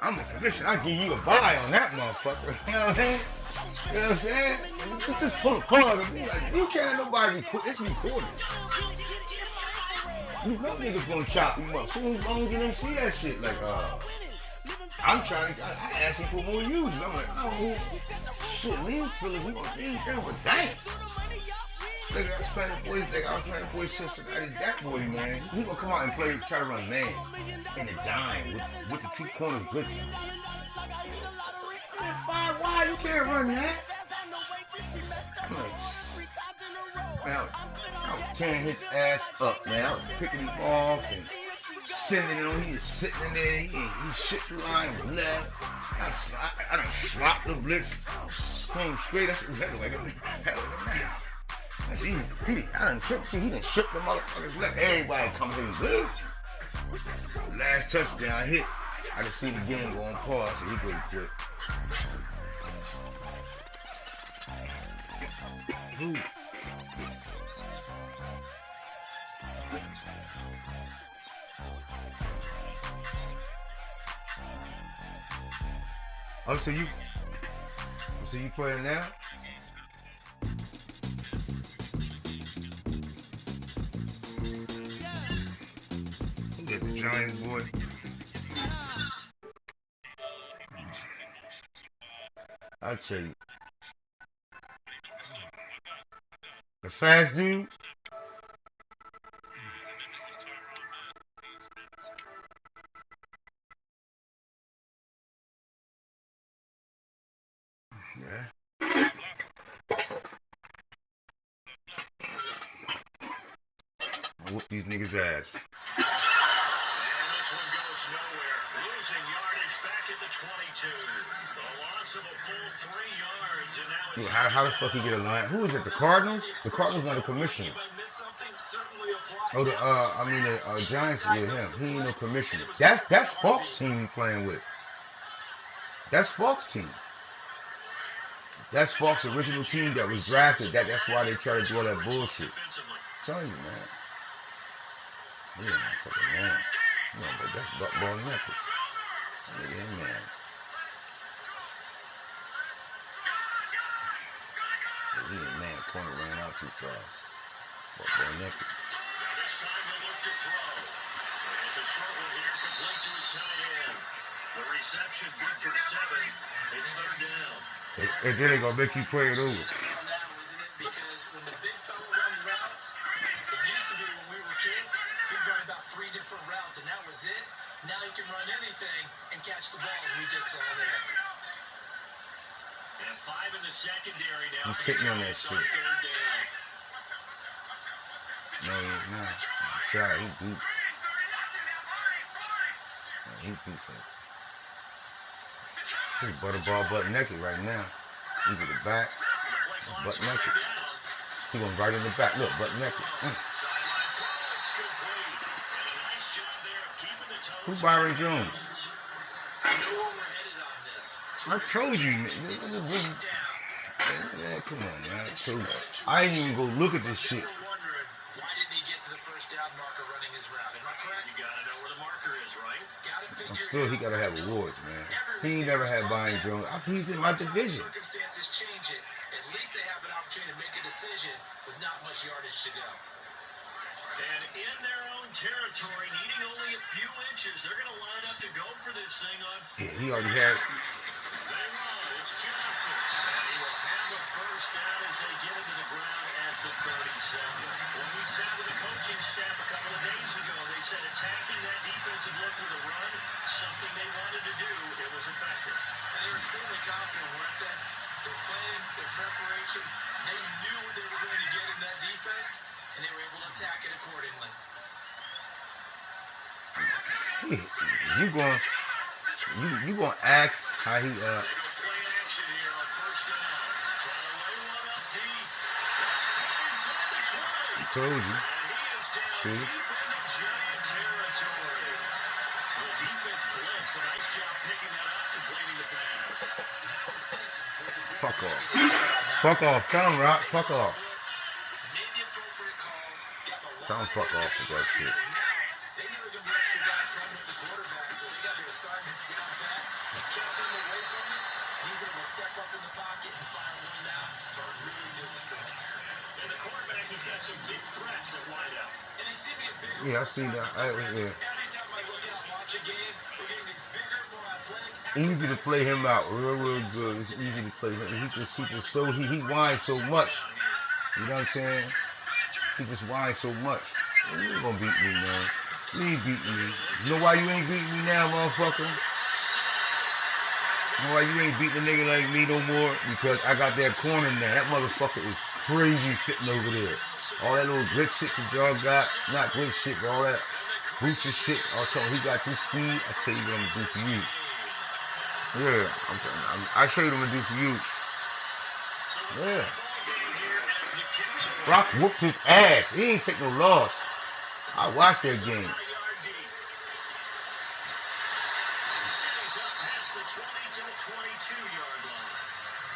I'm a commissioner, I give you a buy on that motherfucker. You know what I'm saying? You know what I'm saying? Just pull a plug and be like, you can't nobody record, it's recorded. You know niggas gonna chop you up. Soon as long as you don't see that shit, like, I'm trying to, I asked him for more users. I'm like, oh, shit, leave Philly, we gonna leave them, but dang. Nigga, I was playing the boy Cincinnati, that boy, man. He gonna come out and play, try to run man in the dime with the two corners blitzing. 5 wide, you can't run that. I'm like, man, I was tearing his ass up, man. I was picking him off and sending him. He was sitting in there. He shit the line left. I done slopped the blitz. Came straight. I said, like a man. I done tripped you. He done shook the motherfuckers left. Everybody comes in. Woo! Last touchdown I hit. I just seen the game go on pause, so he go quick. Ooh. Oh, so you playing now? Look at the Giants, boy. I'll tell you. The fast dude. Yeah. I'll whoop these niggas' ass. And this one goes nowhere. Losing yardage back at the 22. The loss of a full 3 yards, and now it's... How the fuck he get a line? Who is it? The Cardinals? The Cardinals not a commissioner. Oh, the Giants, yeah, him. He ain't no commissioner. That's Falk's team he playing with. That's Falk's team. That's Falk's original team that was drafted. That's why they try to do all that bullshit. I'm telling you, man. He ain't no fucking man. No, but that's buckball knuckles. Yeah, man. He ain't man. Corner ran out too fast. Buckball knuckles. This time they look to throw. And it's a short one here, complete to his tight end. The reception good for 7. It's 3rd down. And then they gonna make you play it over. Because when the big fella runs routes, it used to be when we were kids, he'd run about 3 different routes, and that was it. Now he can run anything and catch the ball, as we just saw there. And He's sitting on that shit. No, he's not. Try. He beat. He beats him. He's butterball butt naked right now. He's to the back. Butt naked. He going right in the back. Look, butt naked. Who's Byron Jones? I told you, man, come on, man. I didn't even go look at this shit. Why didn't he get to the first down marker running his route? Am I correct? You gotta know where the marker is, right? He gotta have awards, man. He ain't never had Byron Jones. He's in my division. Circumstances change it. At least they have an opportunity to make a decision with not much yardage to go. And in their own territory, needing only a few inches, they're going to line up to go for this thing on. Yeah, he already has. They run. It's Johnson. And he will have a first down as they get into the ground at the 37. When we sat with the coaching staff a couple of days ago, they said attacking that defensive look with a run, something they wanted to do. It was effective. And they were extremely confident, weren't they? Their planning, their preparation, they knew what they were going to get in that defense, and they were able to attack it accordingly. You gonna ask how he I told you. See? Fuck off. Fuck off. Tell him, Rock. Fuck off. Tell him fuck off with that shit. Yeah, I see that. Yeah. Easy to play him out, real good. It's easy to play him. He whines so much. You know what I'm saying? He just whines so much. You ain't gonna beat me, man. You ain't beating me. You know why you ain't beating me now, motherfucker? You know why you ain't beating a nigga like me no more? Because I got that corner now. That motherfucker is crazy sitting over there. All that little glitch shit that y'all got, not glitch shit, but all that boots and shit. I'll tell him he got this speed. I tell you what I'm gonna do for you. Yeah, I show you what I'm gonna do for you. Yeah. Brock whooped his ass. He ain't take no loss. I watched that game.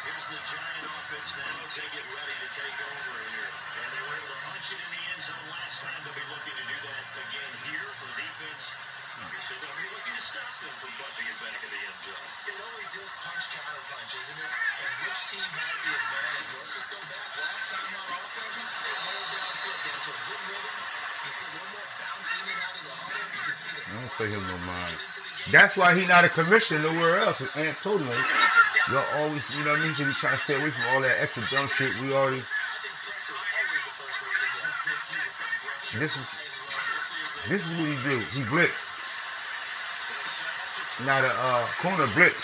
Here's the Giant offense now as they get ready to take over here. And they were able to punch it in the end zone last time. They'll be looking to do that again here for the defense. Obviously, they'll be looking to stop them from punching it back in the end zone. It always is punch counter punch, isn't it? And which team has the advantage? Let's just go back. Last time on offense, they rolled downfield, down to a good rhythm. You see a little more bouncing in and out of the huddle. You can see the I don't pay him no mind. That's why he not a commissioner nowhere else. As Ant told me, y'all always, you know what I mean? So we trying to stay away from all that extra dumb shit. We already. This is what he do. He blitz. Now the corner blitz.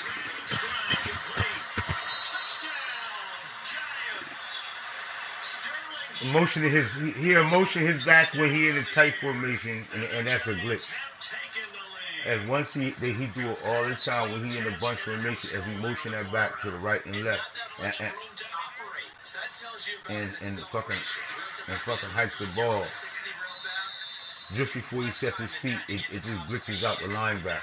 Motioning he motion his back when he in a tight formation, and that's a blitz. And once he do it all the time when he in a bunch formation, if he motion that back to the right and left, and fucking hikes the ball just before he sets his feet, it just blitzes out the linebacker.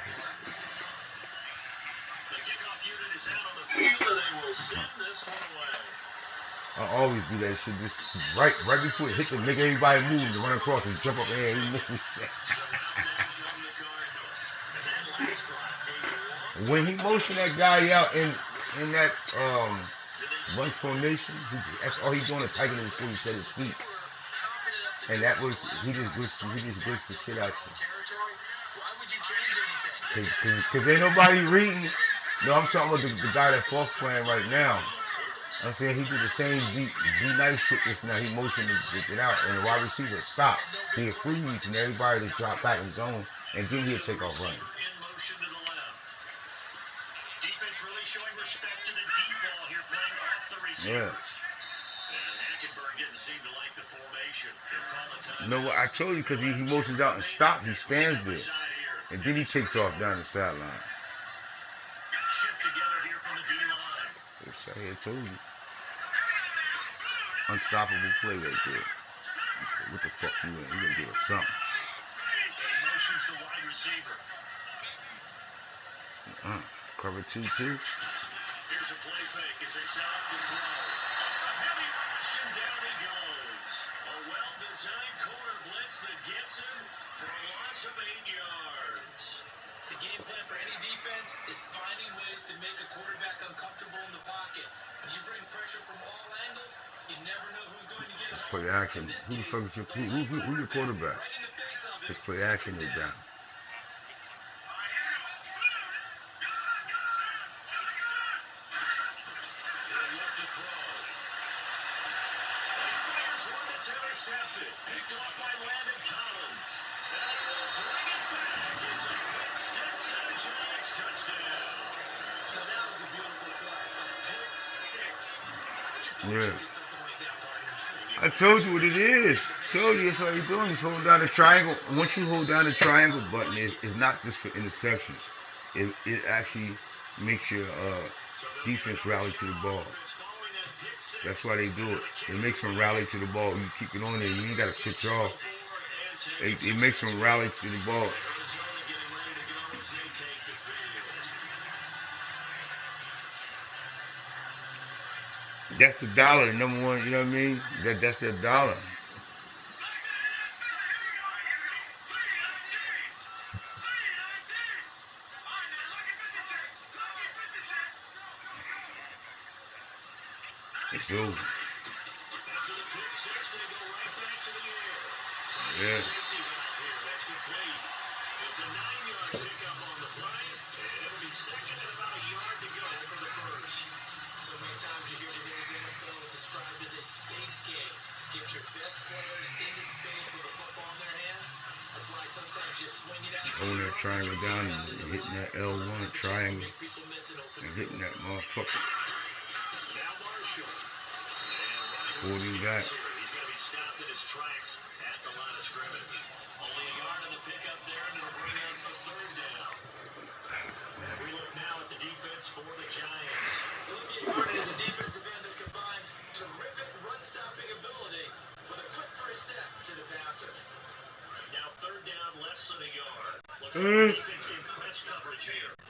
I always do that shit just right before it hit the nigga, everybody moves to run across and jump up there. He moves. When he motioned that guy out in that bunch formation, that's all he doing is hiking it before he set his feet. And that was he just glitched the shit out you. Cause ain't nobody reading. No, I'm talking about the guy that false playing right now. I'm saying he did the same D nice shit just now. He motioned it out, and the wide receiver stopped. He'll freeze, and everybody just drop back in zone, and then he'll take off running. Defense really showing respect to the deep ball here, playing Yeah. You know what? I told you because he motions out and stops. He stands there. And then he takes off down the sideline. Yes, I told you. Unstoppable play right there. What the fuck you in? You gonna give us something. Cover 2-2. Here's a play fake as they set up the throw. A heavy rush and down he goes. A well-designed corner blitz that gets him for a loss of 8 yards. The game plan for any defense is finding ways to make a quarterback uncomfortable in the pocket. When you bring pressure from all angles, you never know who's going to get Let's play action. Who the fuck is who your quarterback? Let's play action is down. Yeah. I told you what it is. I told you that's all you're doing. Is holding down the triangle. Once you hold down the triangle button, it's not just for interceptions. It actually makes your defense rally to the ball. That's why they do it. It makes them rally to the ball. You keep it on there. You ain't got to switch off. It makes them rally to the ball. That's the dollar, the number one, you know what I mean? That's their dollar. It's over. Yeah. It's a 9-yard pickup on the play, and it'll be second and about a yard to go for the first. So many times you hear today's NFL described as a space game. Get your best players into space with a football in their hands. That's why sometimes you swing it out. Holding that triangle down and hitting that L1 triangle and hitting that motherfucker. Now Marshall. 40 back. He's going to be stopped in his tracks at the line of scrimmage. Only a yard on the pickup there, and it'll bring up a third down. And we look now at the defense for the Giants. Olivia Gordon is a defensive end that combines terrific run-stopping ability with a quick first step to the passer. Now third down, less than a yard. Looks like the defense in press coverage here. And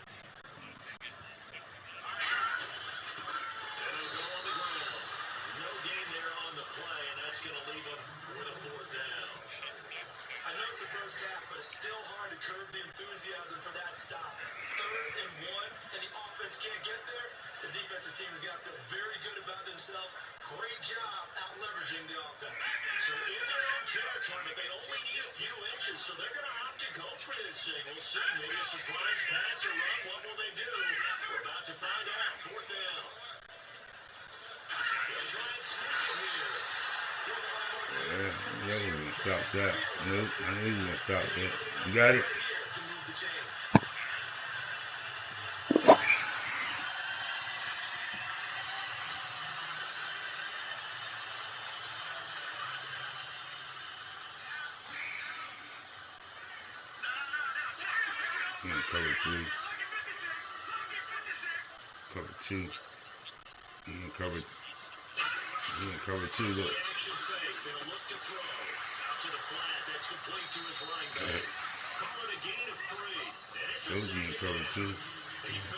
it'll go on the ground. No gain there on the play, and that's going to leave them with a fourth down. I know it's the first half, but it's still hard to curb the enthusiasm for that stop. 3rd and 1, and the offense can't get there. The defensive team has got to feel very good about themselves. Great job out leveraging the offense. So in their own territory, but they only need a few inches, so they're going to opt to go for this thing. We'll see. Maybe a surprise pass or run. What will they do? We're about to find out. Fourth down. They'll try and sneak it here. Yeah, I knew you were gonna stop that. Nope, I knew you were gonna stop that. You got it? Yeah, cover 3. Cover 2. Cover 2, look. They'll look to throw. Out to the flat. That's complete to his line back. Call it a gain of 3. So you cover 2.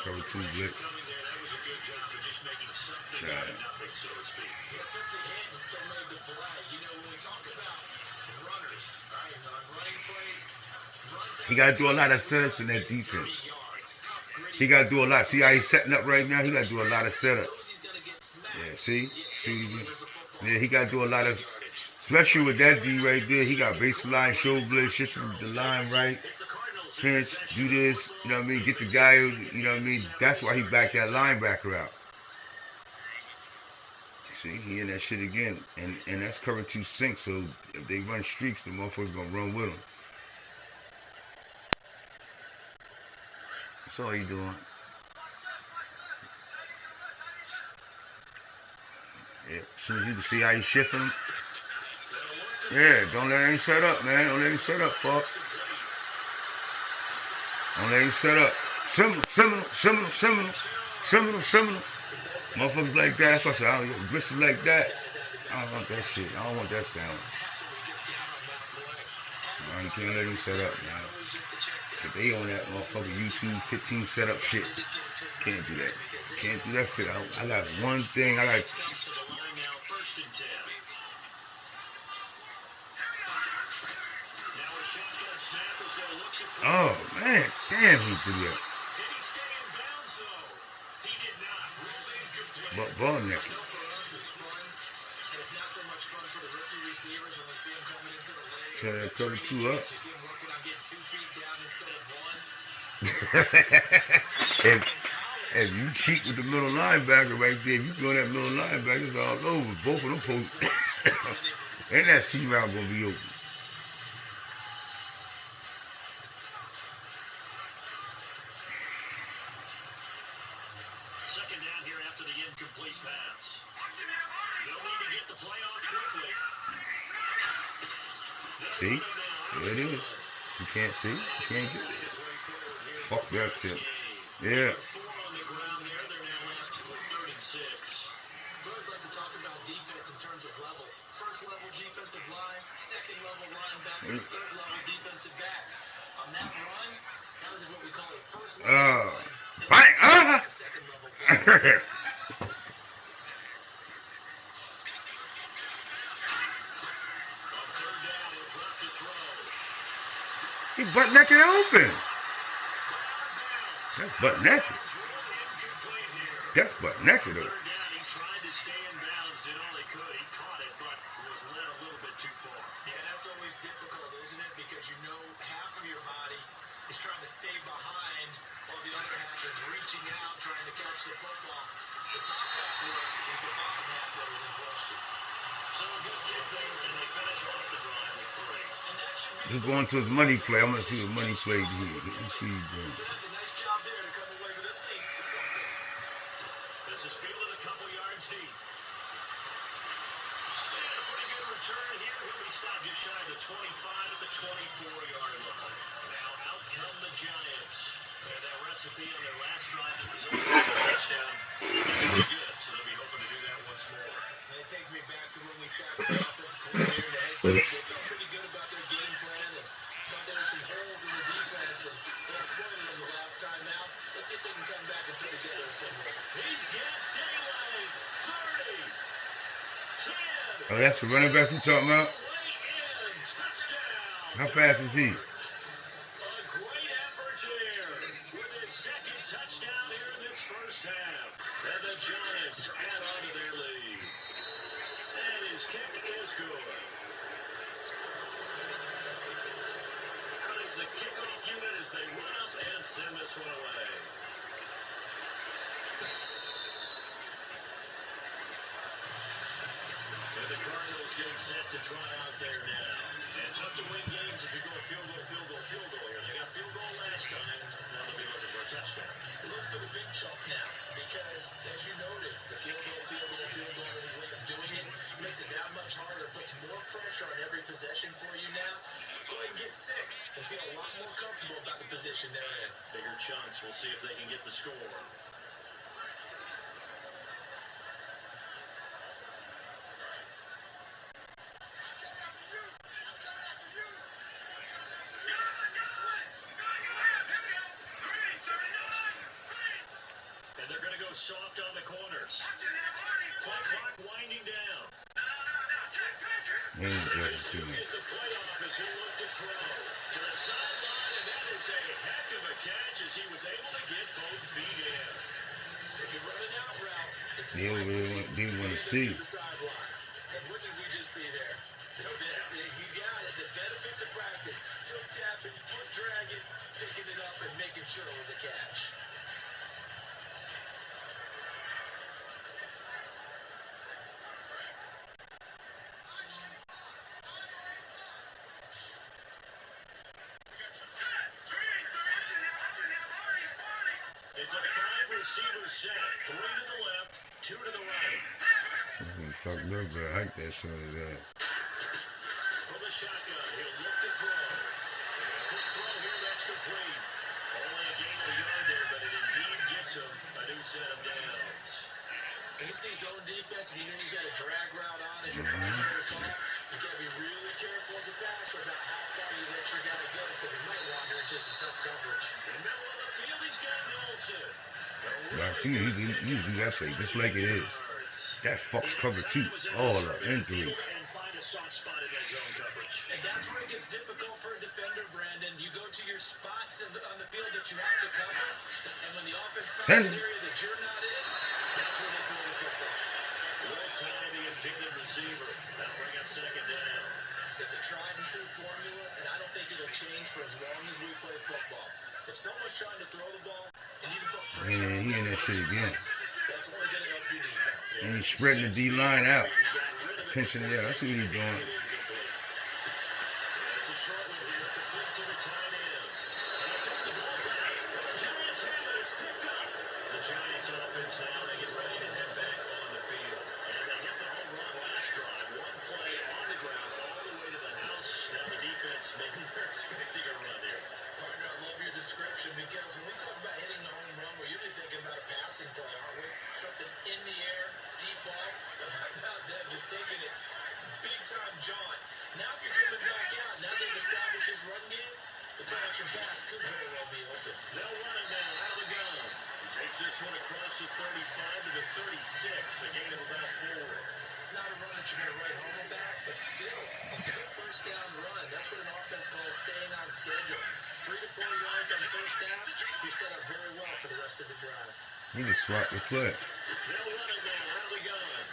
Cover 2 blitz. That was a good job of just making something out of nothing, so to speak. He took the hit and still made the play. You know, when we talk about runners, right, on running plays, he got to do a lot of setups in that defense. He got to do a lot. See how he's setting up right now? He got to do a lot of setups. Yeah, see? Yeah, he got to do a lot of, especially with that D right there. He got baseline, shoulder blitz, shift the line right, pinch, do this, you know what I mean? Get the guy, you know what I mean? That's why he backed that linebacker out. See, he in that shit again. And that's cover 2 sinks, so if they run streaks, the motherfuckers going to run with them. That's all you doing. Yeah. As soon as you can see how you shifting him. Yeah, don't let him set up, man. Don't let him set up, fuck. Don't let him set up. Similar. Motherfuckers like that. That's what I said. I don't glitches like that. I don't want that shit. I don't want that sound. You can't let him set up, man. If they on that motherfucking YouTube 15 setup shit. Can't do that. Can't do that shit. I got one thing. I got. Oh man, damn, he threw that. But ball naked. Try that cover 2 up. if you cheat with the middle linebacker right there, if you go in that middle linebacker, it's all over. Both of them folks. And that C route gonna be open. Second down here after the incomplete pass. They'll need to get the play off quickly. See? There it is. You can't see. You can't get it. Fuck that shit. Yeah. Brothers like to talk about defense in terms of levels. First level defensive line, second level linebackers, third level defensive backs. On that run, that was what we call a first level run. Second level. He butt naked open. That's butt naked. That's butt naked open. He tried to stay in bounds, did all he could. He caught it, but was led a little bit too far. Yeah, that's always difficult, isn't it? Because you know half of your body is trying to stay behind while the other half is reaching out, trying to catch the football. The top half worked, it was the bottom half that was in question. So a good kick there, and they finish off the drive with 3. And that should be He's going to his money play. I'm gonna see what money play here. Let's see what he's doing. so that's a nice job there to come away with at least something. This is fielded a couple yards deep. And a pretty good return here. He'll be stopped just shy of the 25 at the 24-yard line. Now out come the Giants. And that recipe on their last drive that resulted in a touchdown. Pretty good, so they'll be hoping to do that once more. And it takes me back to when we sat with the offensive coordinator and the head coach. They felt pretty good about their game plan and thought there were some holes in the defense, and they exploited them the last time out. Let's see if they can come back and put together a similar. He's got daylight. 30. 10. Oh, that's the running back you talking about? How fast is he? A great effort there with his second touchdown here in this first half. And the Giants add on to their lead. And his kick is good. Out is the kickoff unit as they run up and send this one away. And the Cardinals getting set to try out there now. And tough to win games if you go field goal here. They got field goal last time. Now they'll be looking for a touchdown. Look for the big chunk now, because as you noted, the field goal way of doing it makes it that much harder, puts more pressure on every possession for you now. Go ahead and get 6 and feel a lot more comfortable about the position they're in. Bigger chunks. We'll see if they can get the score. And they're going to go soft on the corners. Play clock winding down. Man, that's too Get much. the playoff as he looked to throw to the sideline, and that is a heck of a catch as he was able to get both feet in. If you're running out route, it's Didn't want to see. to the sideline. And what did we just see there? You got it. The benefits of practice. Toe tapping, foot dragging, picking it up, and making sure it was a catch. It's a 5-receiver set. 3 to the left, 2 to the right. fucked up, but I like that shit of that. From the shotgun, he'll look to throw. And quick throw here, that's complete. Only a gain of a yard there, but it indeed gets him a new set of downs. He sees zone defense, and you know he's got a drag route on as your primary call. You got to be really careful as a passer about how far you let your guy go, because he might wander into some tough coverage. In the middle of the field, he's got Nelson. Like, he usually that say just like it is. That fucks cover two. All up into it. And find a soft spot in that zone coverage. And that's where it gets difficult for a defender, Brandon. You go to your spots on the field that you have to cover, and when the offense finds an area that you're not in, that's where they throw the football. Well timed, the intended receiver. That'll bring up second down. It's a tried and true formula, and I don't think it'll change for as long as we play football. If someone's trying to throw the ball, and you can put pressure on He in that shit again. that's only going to help your defense. And he's spreading the D line out. Pinching it out. I see what he's doing. That's a short one here, complete to the tight end. The ball back. The Giants have it. It's picked up. The Giants offense now, they get ready to head back on the field. And they hit the home run last drive. One play on the ground all the way to the house. Now the defense, maybe they're expecting a run here. Partner, I love your description, because when we talk about hitting the home run, we're usually thinking about a passing play, aren't we? Something in the air, deep ball. How about them just taking it big time jaunt? Now if you're coming back out, now they've established this run game, the play-action pass could very well be open. They'll run it now out of the gun. He takes this one across the 35 to the 36, a gain of about 4. Not a run that you're going to write home about, but still a good first down run. That's what an offense calls staying on schedule. 3 to 4 yards on the first down, you're set up very well for the rest of the drive. He just swapped the foot. They'll run it now out of the gun.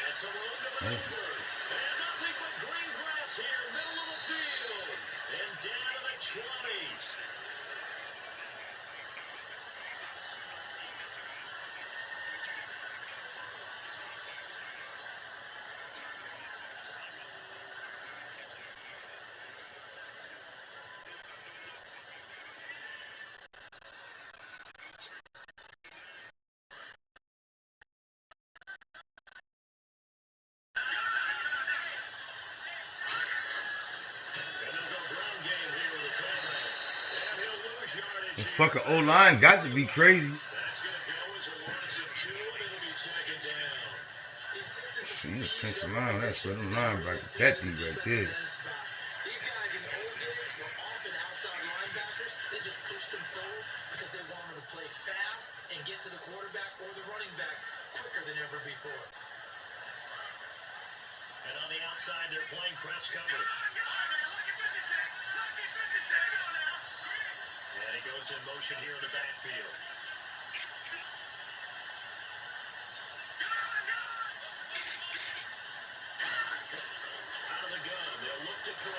That's a road to the number. And nothing but green grass here, middle of the field. And down to the 20s. This fucking O-line got to be crazy. That's going to go as a loss of 2, and it'll be second down. She just pinched the line. That's for them linebackers. That dude right there. These guys in the old days were often outside linebackers. They just pushed them forward because they wanted to play fast and get to the quarterback or the running backs quicker than ever before. And on the outside, they're playing press coverage. And he goes in motion here in the backfield. Out of the gun, they'll look to throw.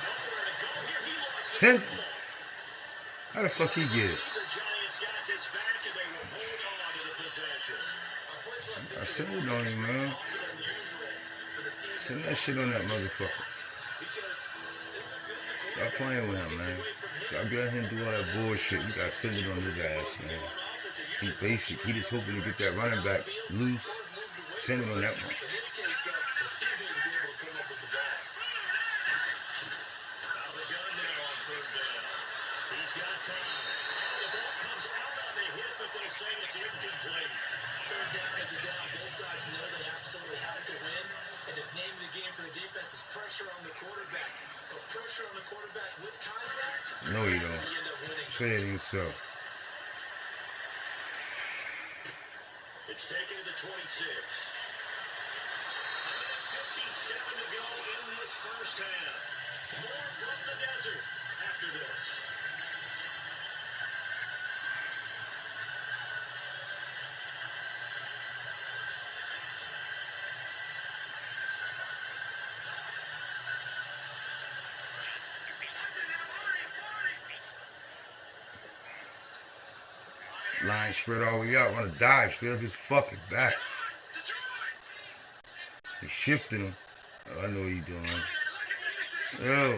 Nowhere to go here. He lost Send. the ball. How the fuck he get it? The Giants got this back, and they will hold on to the possession. I said it on him, man. Send that shit on that motherfucker. Stop playing with him, man. Stop letting him do all that bullshit. You gotta send it on his ass, man. He basic. He just hoping to get that running back loose. Send it on that one. He's got time. The ball comes out on the hit, but they say it's incomplete. Third down is a down. Both sides know they absolutely have to win. And the name of the game for the defense is pressure on the quarterback. But pressure on the quarterback with contact, No, you don't. you end up winning. Say it yourself. It's taken to the 26. 57 to go in this first half. More from the desert after this. Line spread all the way out. Want to dive straight up his fucking back. He's shifting him. Oh, I know what he's doing. Yo.